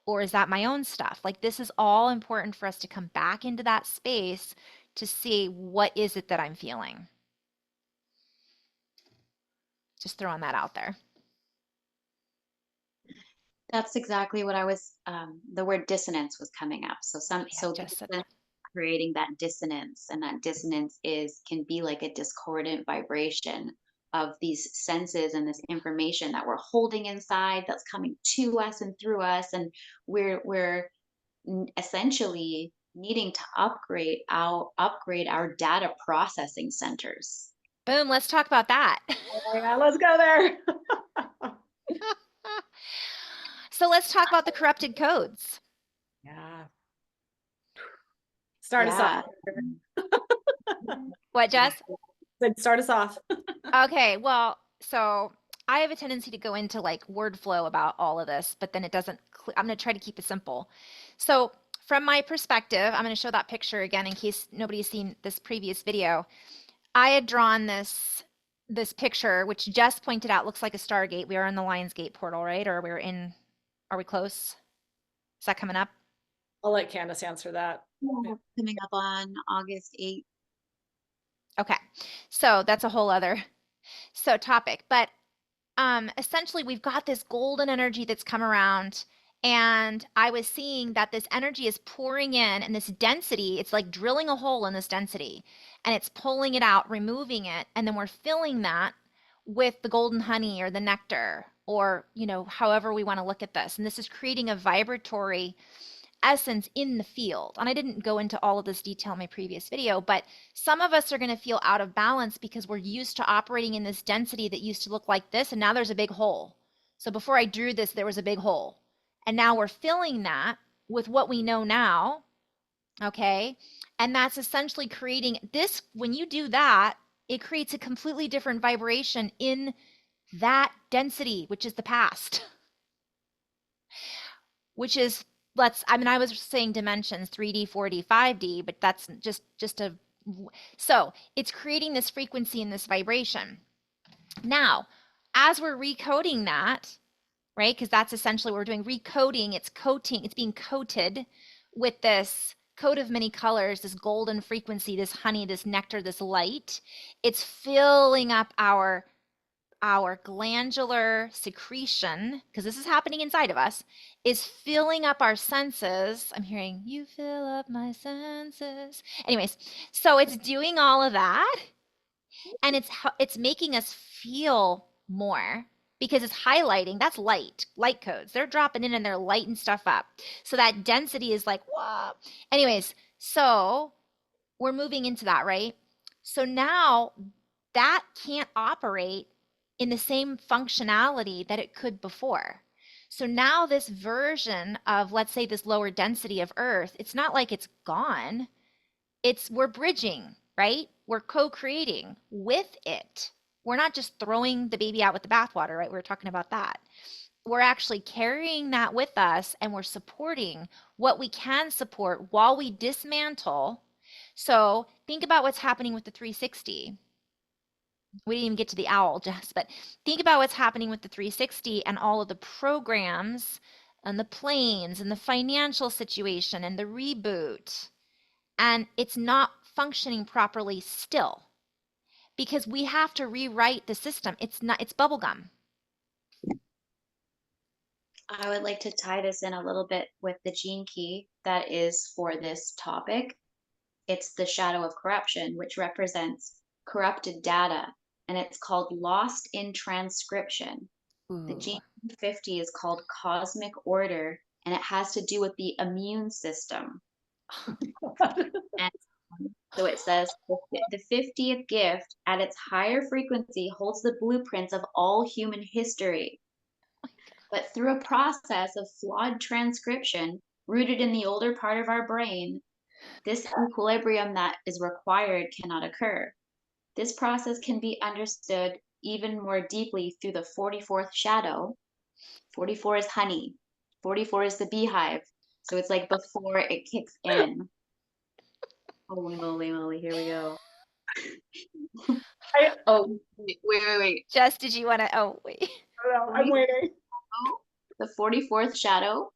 Or is that my own stuff? Like, this is all important for us to come back into that space to see what is it that I'm feeling. Just throwing that out there. That's exactly what I was, the word dissonance was coming up. Yeah, So just said dissonance, creating that dissonance, and that dissonance can be like a discordant vibration of these senses and this information that we're holding inside that's coming to us and through us. And we're essentially needing to upgrade our data processing centers. boom, let's talk about that. Oh yeah, let's go there. So let's talk about the corrupted codes. Yeah. Start us Yeah. off. What, Jess? Start us off. Okay, well, so I have a tendency to go into like word flow about all of this, but then it doesn't, I'm going to try to keep it simple. So, from my perspective, I'm going to show that picture again in case nobody's seen this previous video. I had drawn this picture, which Jess pointed out looks like a Stargate. We are in the Lionsgate portal, right? Or are we close? Is that coming up? I'll let Candace answer that. Yeah. Coming up on August 8th. Okay. So that's a whole other topic. But essentially we've got this golden energy that's come around, and I was seeing that this energy is pouring in, and this density, it's like drilling a hole in this density, and it's pulling it out, removing it, and then we're filling that with the golden honey or the nectar, or however we want to look at this. And this is creating a vibratory essence in the field. And I didn't go into all of this detail in my previous video, but some of us are going to feel out of balance because we're used to operating in this density that used to look like this, and now there's a big hole. So before I drew this, there was a big hole. And now we're filling that with what we know now, okay? And that's essentially creating this. When you do that, it creates a completely different vibration in that density, which is the past. Which is, I was saying dimensions, 3D, 4D, 5D, but that's so it's creating this frequency and this vibration. Now, as we're recoding that, right? Because that's essentially what we're doing, recoding, it's being coated with this coat of many colors, this golden frequency, this honey, this nectar, this light. It's filling up our glandular secretion, because this is happening inside of us, is filling up our senses. I'm hearing, you fill up my senses. Anyways, so it's doing all of that, and it's making us feel more because it's highlighting. That's light codes. They're dropping in and they're lighting stuff up. So that density is like, whoa. Anyways, so we're moving into that, right? So now that can't operate in the same functionality that it could before. So now this version of, let's say, this lower density of Earth, it's not like it's gone. We're bridging, right? We're co-creating with it. We're not just throwing the baby out with the bathwater, right? We were talking about that. We're actually carrying that with us, and we're supporting what we can support while we dismantle. So think about what's happening with the 360. We didn't even get to the owl, Jess, but think about what's happening with the 360 and all of the programs and the planes and the financial situation and the reboot. And it's not functioning properly still because we have to rewrite the system. It's bubblegum. I would like to tie this in a little bit with the gene key that is for this topic. It's the shadow of corruption, which represents corrupted data, and it's called lost in transcription. The Ooh. gene 50 is called cosmic order, and it has to do with the immune system. And so it says the 50th gift at its higher frequency holds the blueprints of all human history. But through a process of flawed transcription rooted in the older part of our brain, this equilibrium that is required cannot occur. This process can be understood even more deeply through the 44th shadow. 44 is honey. 44 is the beehive. So it's like before it kicks in. Holy moly, moly, here we go. I Oh, wait. Jess, did you want to? Oh, wait. don't know. I'm 40 waiting. The 44th shadow,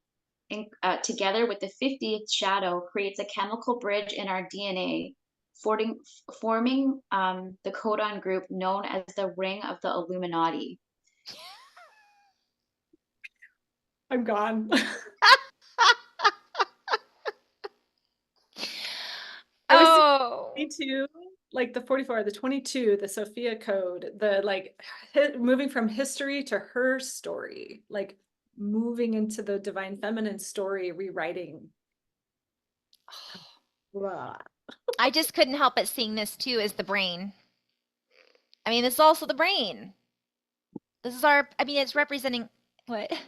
together with the 50th shadow, creates a chemical bridge in our DNA, forming the codon group known as the Ring of the Illuminati. I'm gone. I was Oh, 22, like the 44, the 22, the Sophia code, the like moving from history to her story, like moving into the divine feminine story, rewriting. Blah. I just couldn't help but seeing this too as the brain. I mean, this is also the brain. This is our, I mean, it's representing what? I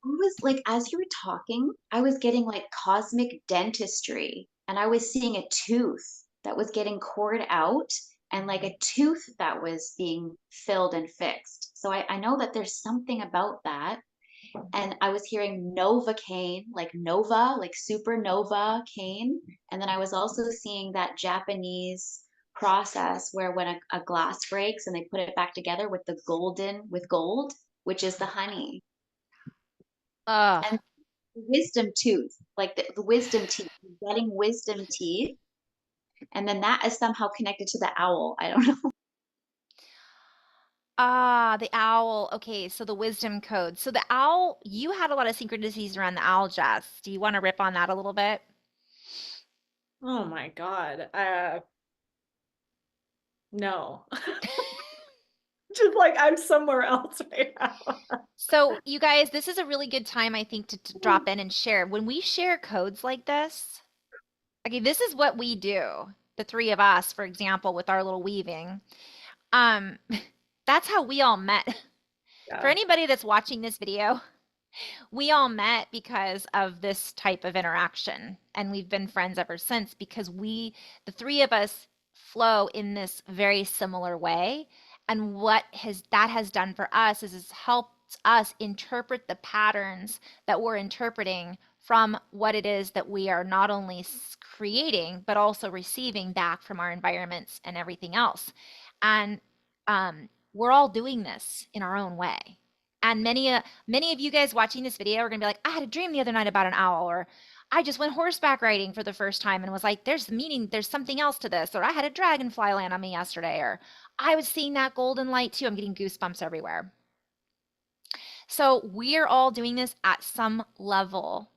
was like, as you were talking, I was getting like cosmic dentistry, and I was seeing a tooth that was getting cored out and like a tooth that was being filled and fixed. So I know that there's something about that. And I was hearing Novocaine, like Nova, like supernova cane. And then I was also seeing that Japanese process where when a glass breaks and they put it back together with the golden, with gold, which is the honey. Ugh. And wisdom tooth, like the wisdom teeth, getting wisdom teeth. And then that is somehow connected to the owl. I don't know. Ah, the owl. Okay, so the wisdom code. So the owl, you had a lot of synchronicities around the owl, Jess. Do you want to rip on that a little bit? Oh my God. No. Just like I'm somewhere else right now. So, you guys, this is a really good time, I think, to drop in and share. When we share codes like this, okay, this is what we do, the three of us, for example, with our little weaving. Um, that's how we all met. For Yeah. anybody that's watching this video, we all met because of this type of interaction, and we've been friends ever since because the three of us, flow in this very similar way. And what has done for us is it's helped us interpret the patterns that we're interpreting from what it is that we are not only creating but also receiving back from our environments and everything else. And we're all doing this in our own way. And many of you guys watching this video are going to be like, I had a dream the other night about an owl, or I just went horseback riding for the first time and was like, there's meaning, there's something else to this, or I had a dragonfly land on me yesterday, or I was seeing that golden light too. I'm getting goosebumps everywhere. So we're all doing this at some level,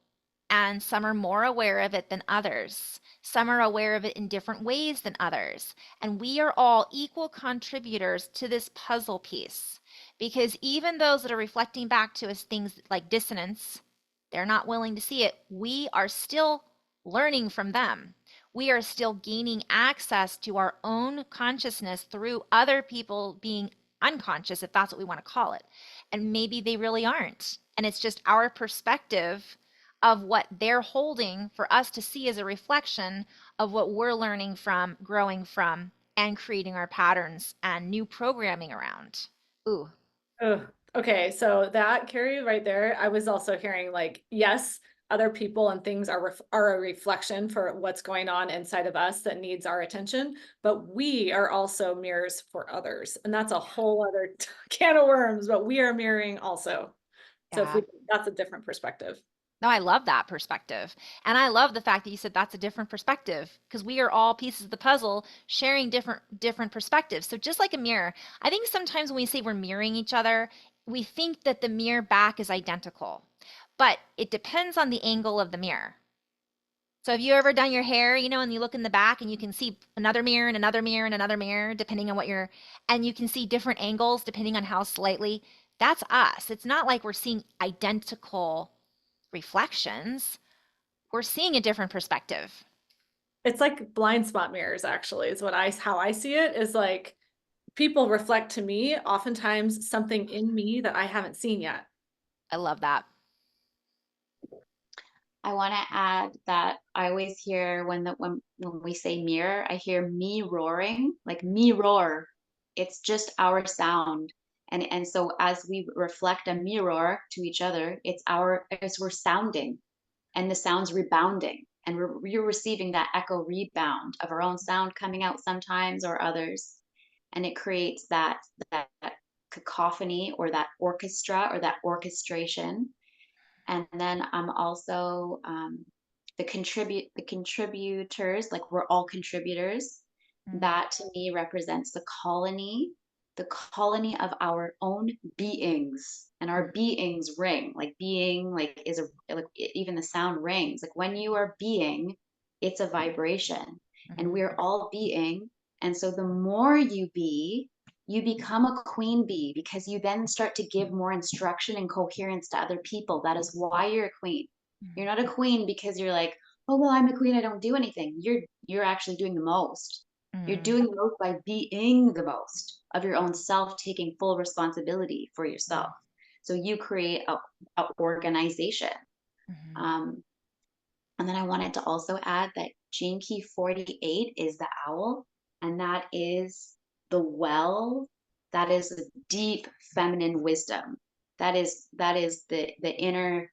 and some are more aware of it than others. Some are aware of it in different ways than others. And we are all equal contributors to this puzzle piece. Because even those that are reflecting back to us things like dissonance, they're not willing to see it. We are still learning from them. We are still gaining access to our own consciousness through other people being unconscious, if that's what we want to call it. And maybe they really aren't. And it's just our perspective of what they're holding for us to see as a reflection of what we're learning from, growing from, and creating our patterns and new programming around. Ooh. Ugh. Okay, so that Carrie right there, I was also hearing like, yes, other people and things are a reflection for what's going on inside of us that needs our attention, but we are also mirrors for others, and that's a whole other can of worms. But we are mirroring also. So if Yeah. we, that's a different perspective. No, I love that perspective. And I love the fact that you said that's a different perspective because we are all pieces of the puzzle sharing different perspectives. So just like a mirror, I think sometimes when we say we're mirroring each other, we think that the mirror back is identical. But it depends on the angle of the mirror. So have you ever done your hair, and you look in the back and you can see another mirror and another mirror and another mirror depending on and you can see different angles depending on how slightly that's us. It's not like we're seeing identical reflections, we're seeing a different perspective. It's like blind spot mirrors, actually, is how I see it, is like people reflect to me oftentimes something in me that I haven't seen yet. I love that. I want to add that I always hear when we say mirror, I hear me roaring, like me roar. It's just our sound. And so as we reflect a mirror to each other, it's we're sounding. and the sound's rebounding. And you're receiving that echo rebound of our own sound coming out sometimes or others. And it creates that cacophony or that orchestra or that orchestration. And then I'm also the contributors, like we're all contributors. Mm, That to me represents the colony of our own beings. And our beings ring, like being like is a like even the sound rings. Like when you are being, it's a vibration. And mhm, we're all being. And so the more you be, you become a queen bee because you then start to give more instruction and coherence to other people. That is why you're a queen. You're mhm, not a queen because you're like, oh well, I'm a queen, I don't do anything. You're actually doing the most. You're mm, doing the most by being the most of your own self, taking full responsibility for yourself. mm, So you create a organization. mhm, Um, and then I wanted to also add that Gene Key 48 is the owl, and that is the well, that is the deep feminine wisdom. That is the inner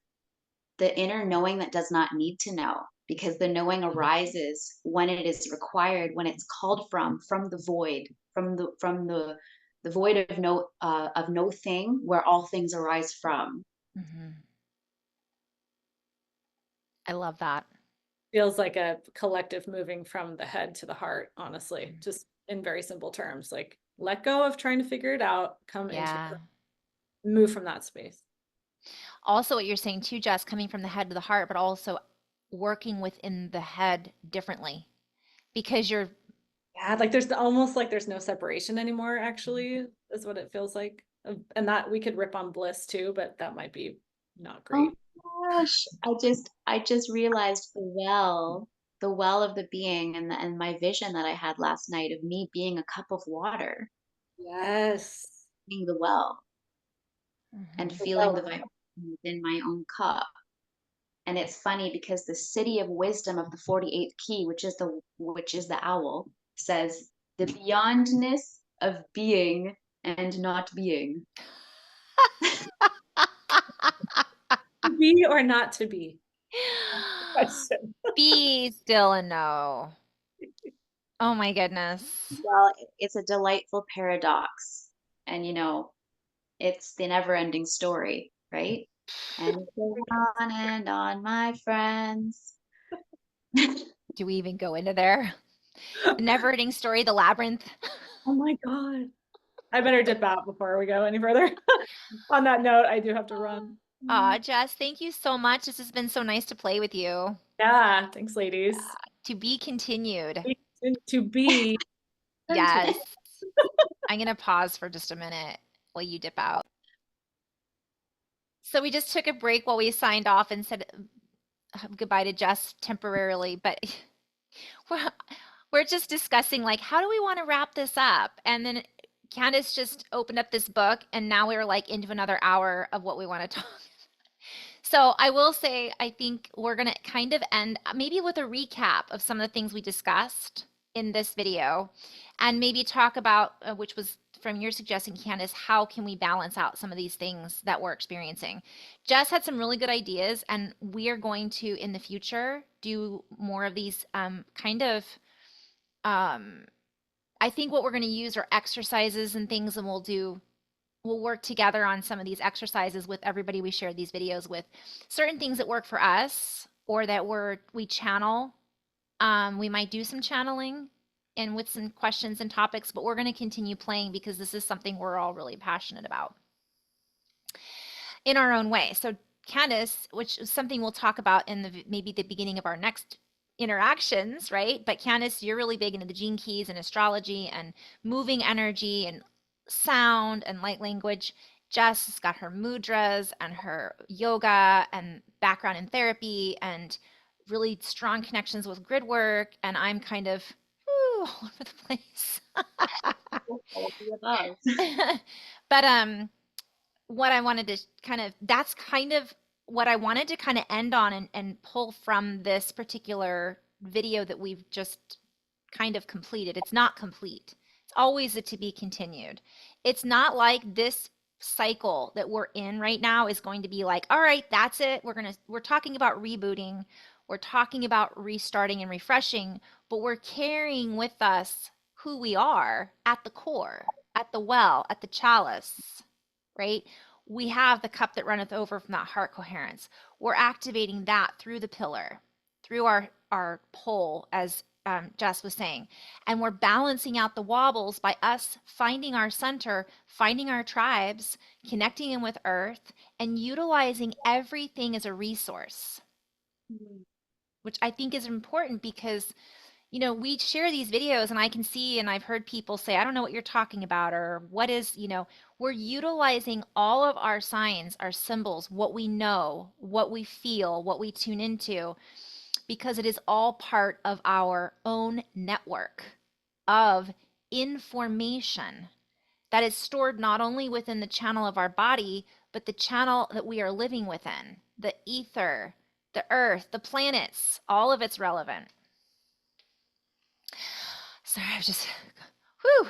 knowing that does not need to know, because the knowing arises when it is required, when it's called from the void, from the void of no thing, where all things arise from. mhm. I love that. Feels like a collective moving from the head to the heart, honestly, Mm. just in very simple terms, like let go of trying to figure it out, come into Yeah. move from that space. Also, what you're saying too, Jess, coming from the head to the heart, but also working within the head differently because you're, Yeah, like there's almost like there's no separation anymore, actually, is what it feels like. And that we could rip on bliss too, but that might be not Oh great. gosh, I just realized the well of the being, and my vision that I had last night of me being a cup of water, Yes. being the well, and mhm, feeling the vibration within my own cup. And it's funny because the city of wisdom of the 48th key, which is the owl, says the beyondness of being and not being. To be or not to be? Question. be still and know. Oh my goodness. Well, it's a delightful paradox. And it's the never-ending story, right? And it goes on and on, my friends. Do we even go into there? The never-ending story, the labyrinth. Oh my God. I better dip out before we go any further. On that note, I do have to run. Jess, thank you so much. This has been so nice to play with you. Yeah, thanks, ladies. To be continued. To be Yes. I'm gonna pause for just a minute while you dip out. So we just took a break while we signed off and said goodbye to Jess temporarily, but we're, we're just discussing like how do we want to wrap this up? And then Candace just opened up this book and now we're like into another hour of what we want to talk. So I will say I think we're gonna kind of end maybe with a recap of some of the things we discussed in this video and maybe talk about which was from your suggestion, Candace, how can we balance out some of these things that we're experiencing? Jess had some really good ideas, and we are going to, in the future, do more of these kind of. Um, I think what we're going to use are exercises and things, and we'll work together on some of these exercises with everybody we share these videos with. Certain things that work for us or that we channel. We might do some channeling and with some questions and topics, but we're going to continue playing because this is something we're all really passionate about in our own way. So Candace, which is something we'll talk about in maybe the beginning of our next interactions, right? But Candace, you're really big into the gene keys and astrology and moving energy and sound and light language. Jess has got her mudras and her yoga and background in therapy and really strong connections with grid work. And I'm kind of all over the place. All of the above. But what I wanted to kind of that's kind of what I wanted to kind of end on and pull from this particular video that we've just kind of completed. It's not complete. It's always a to be continued. It's not like this cycle that we're in right now is going to be like, all right, that's it. We're talking about rebooting. We're talking about restarting and refreshing, but we're carrying with us who we are at the core, at the well, at the chalice, right? We have the cup that runneth over from that heart coherence. We're activating that through the pillar, through our pole, as Jess was saying, and we're balancing out the wobbles by us finding our center, finding our tribes, connecting in with Earth, and utilizing everything as a resource, Mhm. which I think is important because we share these videos and I can see and I've heard people say, I don't know what you're talking about, or what is, we're utilizing all of our signs, our symbols, what we know, what we feel, what we tune into, because it is all part of our own network of information that is stored not only within the channel of our body, but the channel that we are living within, the ether, the earth, the planets, all of it's relevant. Sorry, I was just, whew.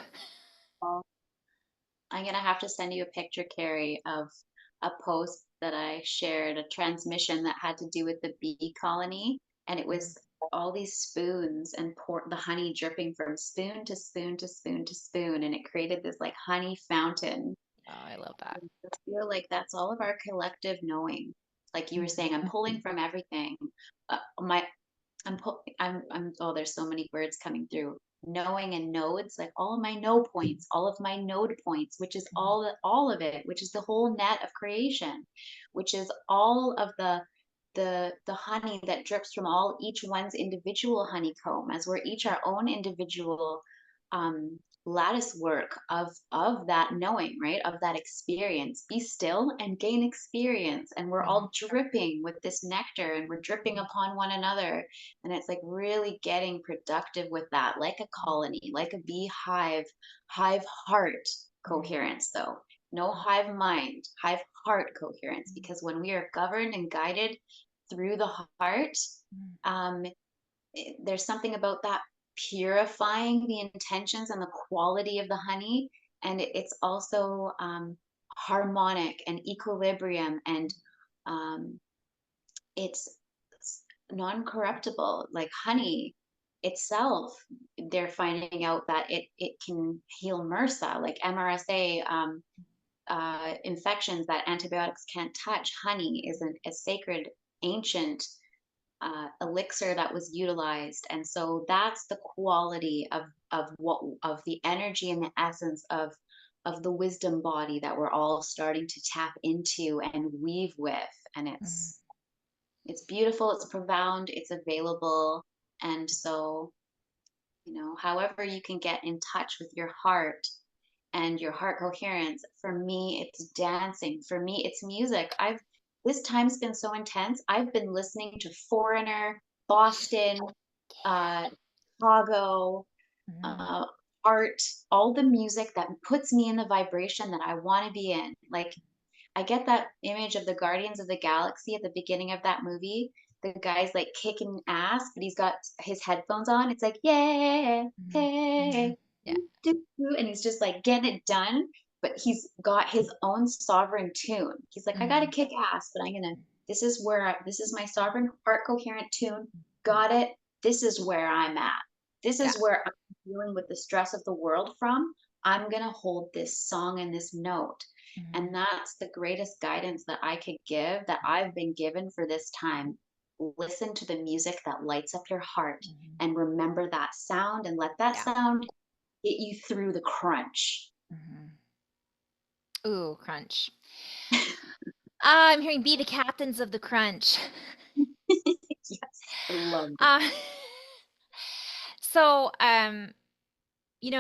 Well, I'm gonna have to send you a picture, Carrie, of a post that I shared, a transmission that had to do with the bee colony, and it was all these spoons and the honey dripping from spoon to spoon to spoon to spoon, and it created this like honey fountain. Oh, I love that. I feel like that's all of our collective knowing. Like you were saying, I'm pulling from everything. My oh, there's so many words coming through. Knowing and nodes, like all of my know points, all of my node points, which is all of it, which is the whole net of creation, which is all of the honey that drips from all each one's individual honeycomb, as we're each our own individual um lattice work of that knowing, right? Of that experience. Be still and gain experience. And we're all dripping with this nectar and we're dripping upon one another. And it's like really getting productive with that, like a colony, like a beehive, hive heart coherence, though. No hive mind, hive heart coherence. Because when we are governed and guided through the heart, um, there's something about that purifying the intentions and the quality of the honey. And it's also harmonic and equilibrium, and um, it's non-corruptible, like honey itself. They're finding out that it can heal MRSA, like MRSA, infections that antibiotics can't touch. Honey is a sacred ancient elixir that was utilized, and so that's the quality of the energy and the essence of the wisdom body that we're all starting to tap into and weave with. And it's beautiful, it's profound, it's available. And so, however you can get in touch with your heart and your heart coherence. For me, it's dancing. For me, it's music. This time's been so intense. I've been listening to Foreigner, Boston, uh, Chicago, uh, art, all the music that puts me in the vibration that I want to be in. Like I get that image of the Guardians of the Galaxy at the beginning of that movie. The guy's like kicking ass, but he's got his headphones on. It's like, yeah, hey, Yeah. and he's just like getting it done. But he's got his own sovereign tune. He's like, I gotta kick ass, but this is my sovereign heart coherent tune. Got it. This is where I'm at. This Yeah. is where I'm dealing with the stress of the world from. I'm gonna hold this song and this note. And that's the greatest guidance that I could give, that I've been given for this time. Listen to the music that lights up your heart and remember that sound, and let that Yeah. sound get you through the crunch. Ooh, crunch. I'm hearing be the captains of the crunch. Yes, I love it. Uh, so,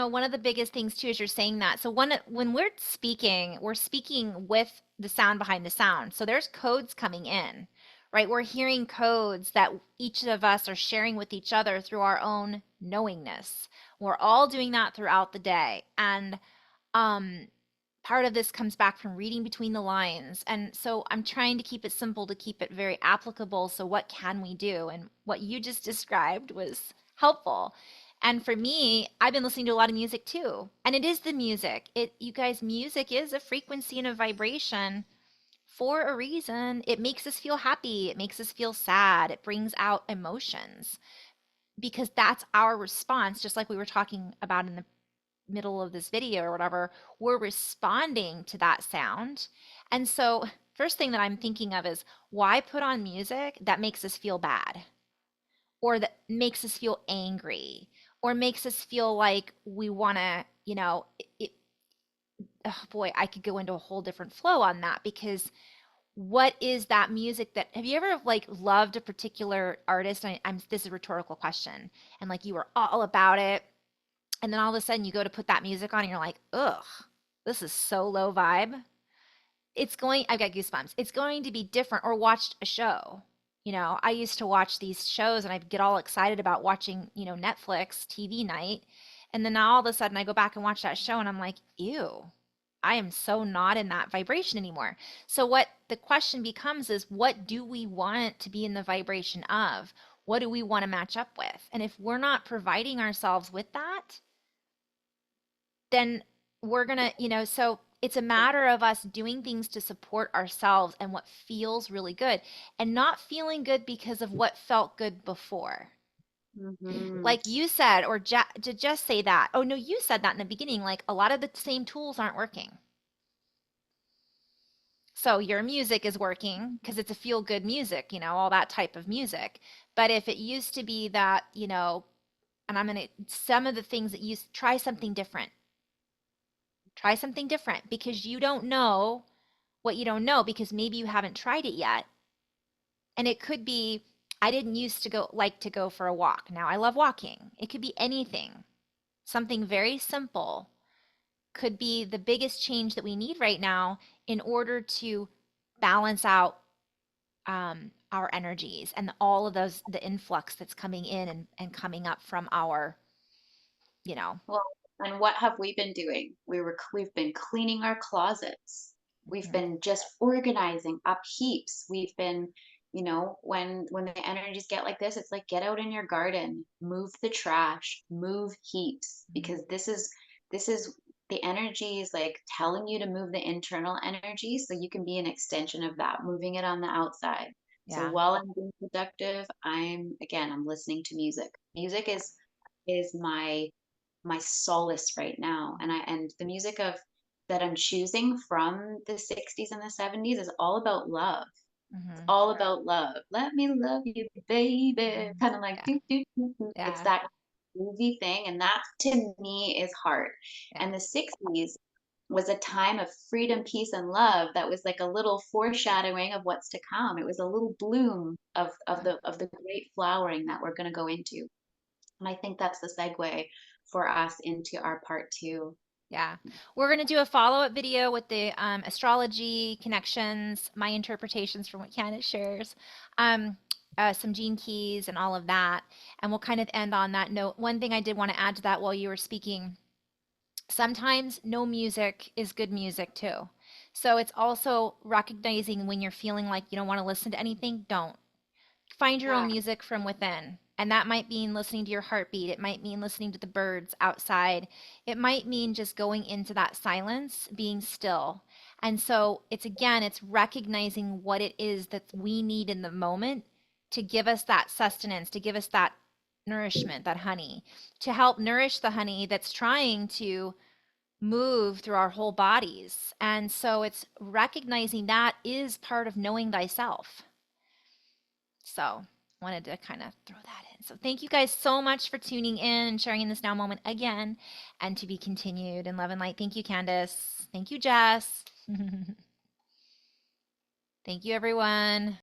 one of the biggest things too is you're saying that. So when we're speaking with the sound behind the sound. So there's codes coming in, right? We're hearing codes that each of us are sharing with each other through our own knowingness. We're all doing that throughout the day. And um part of this comes back from reading between the lines. And so I'm trying to keep it simple, to keep it very applicable. So what can we do? And what you just described was helpful. And for me, I've been listening to a lot of music too. And it is the music. You guys, music is a frequency and a vibration for a reason. It makes us feel happy, it makes us feel sad, it brings out emotions because that's our response, just like we were talking about in the middle of this video or whatever. We're responding to that sound. And so, first thing that I'm thinking of is why put on music that makes us feel bad or that makes us feel angry or makes us feel like we want to, oh boy, I could go into a whole different flow on that because what is that music that have you ever like loved a particular artist? I'm this is a rhetorical question, and like you were all about it, and then all of a sudden you go to put that music on and you're like, ugh, this is so low vibe. I've got goosebumps. It's going to be different. Or watched a show. I used to watch these shows and I'd get all excited about watching, Netflix TV night. And then now all of a sudden I go back and watch that show and I'm like, ew, I am so not in that vibration anymore. So what the question becomes is what do we want to be in the vibration of? What do we want to match up with? And if we're not providing ourselves with that, then we're gonna, so it's a matter of us doing things to support ourselves and what feels really good and not feeling good because of what felt good before. Mm-hmm. Like you said, or to just say that. Oh, no, you said that in the beginning. Like a lot of the same tools aren't working. So your music is working because it's a feel good music, all that type of music. But if it used to be that, and some of the things that you try something different. Try something different because you don't know what you don't know because maybe you haven't tried it yet. And it could be, I didn't used to go for a walk. Now I love walking. It could be anything. Something very simple could be the biggest change that we need right now in order to balance out our energies and all of the influx that's coming in and coming up from our, you know. Well, and what have we been doing? We've been cleaning our closets. We've Mhm. been just organizing up heaps. We've been, when the energies get like this, it's like get out in your garden, move the trash, move heaps, Mhm. because this is the energy is like telling you to move the internal energy so you can be an extension of that, moving it on the outside. So Yeah. while I'm being productive, I'm listening to music. Music is my solace right now, and the music of that I'm choosing from the 60s and the 70s is all about love. It's Mhm. all about love. Let me love you, baby, Mhm. kind of like Yeah. do, do, do, do. It's Yeah. that movie thing, and that to me is heart. Yeah. And the 60s was a time of freedom, peace, and love that was like a little foreshadowing of what's to come. It was a little bloom of the great flowering that we're going to go into. And I think that's the segue for us into our part two. Yeah. We're going to do a follow-up video with the astrology connections, my interpretations from what Candace shares, um, some gene keys and all of that. And we'll kind of end on that note. One thing I did want to add to that while you were speaking, sometimes no music is good music too. So it's also recognizing when you're feeling like you don't want to listen to anything, don't. Find your own Yeah. music from within. And that might mean listening to your heartbeat. It might mean listening to the birds outside. It might mean just going into that silence, being still. And so it's recognizing what it is that we need in the moment to give us that sustenance, to give us that nourishment, that honey, to help nourish the honey that's trying to move through our whole bodies. And so it's recognizing that is part of knowing thyself. So wanted to kind of throw that in. So thank you guys so much for tuning in and sharing in this now moment again and to be continued in love and light. Thank you, Candace. Thank you, Jess. Thank you, everyone.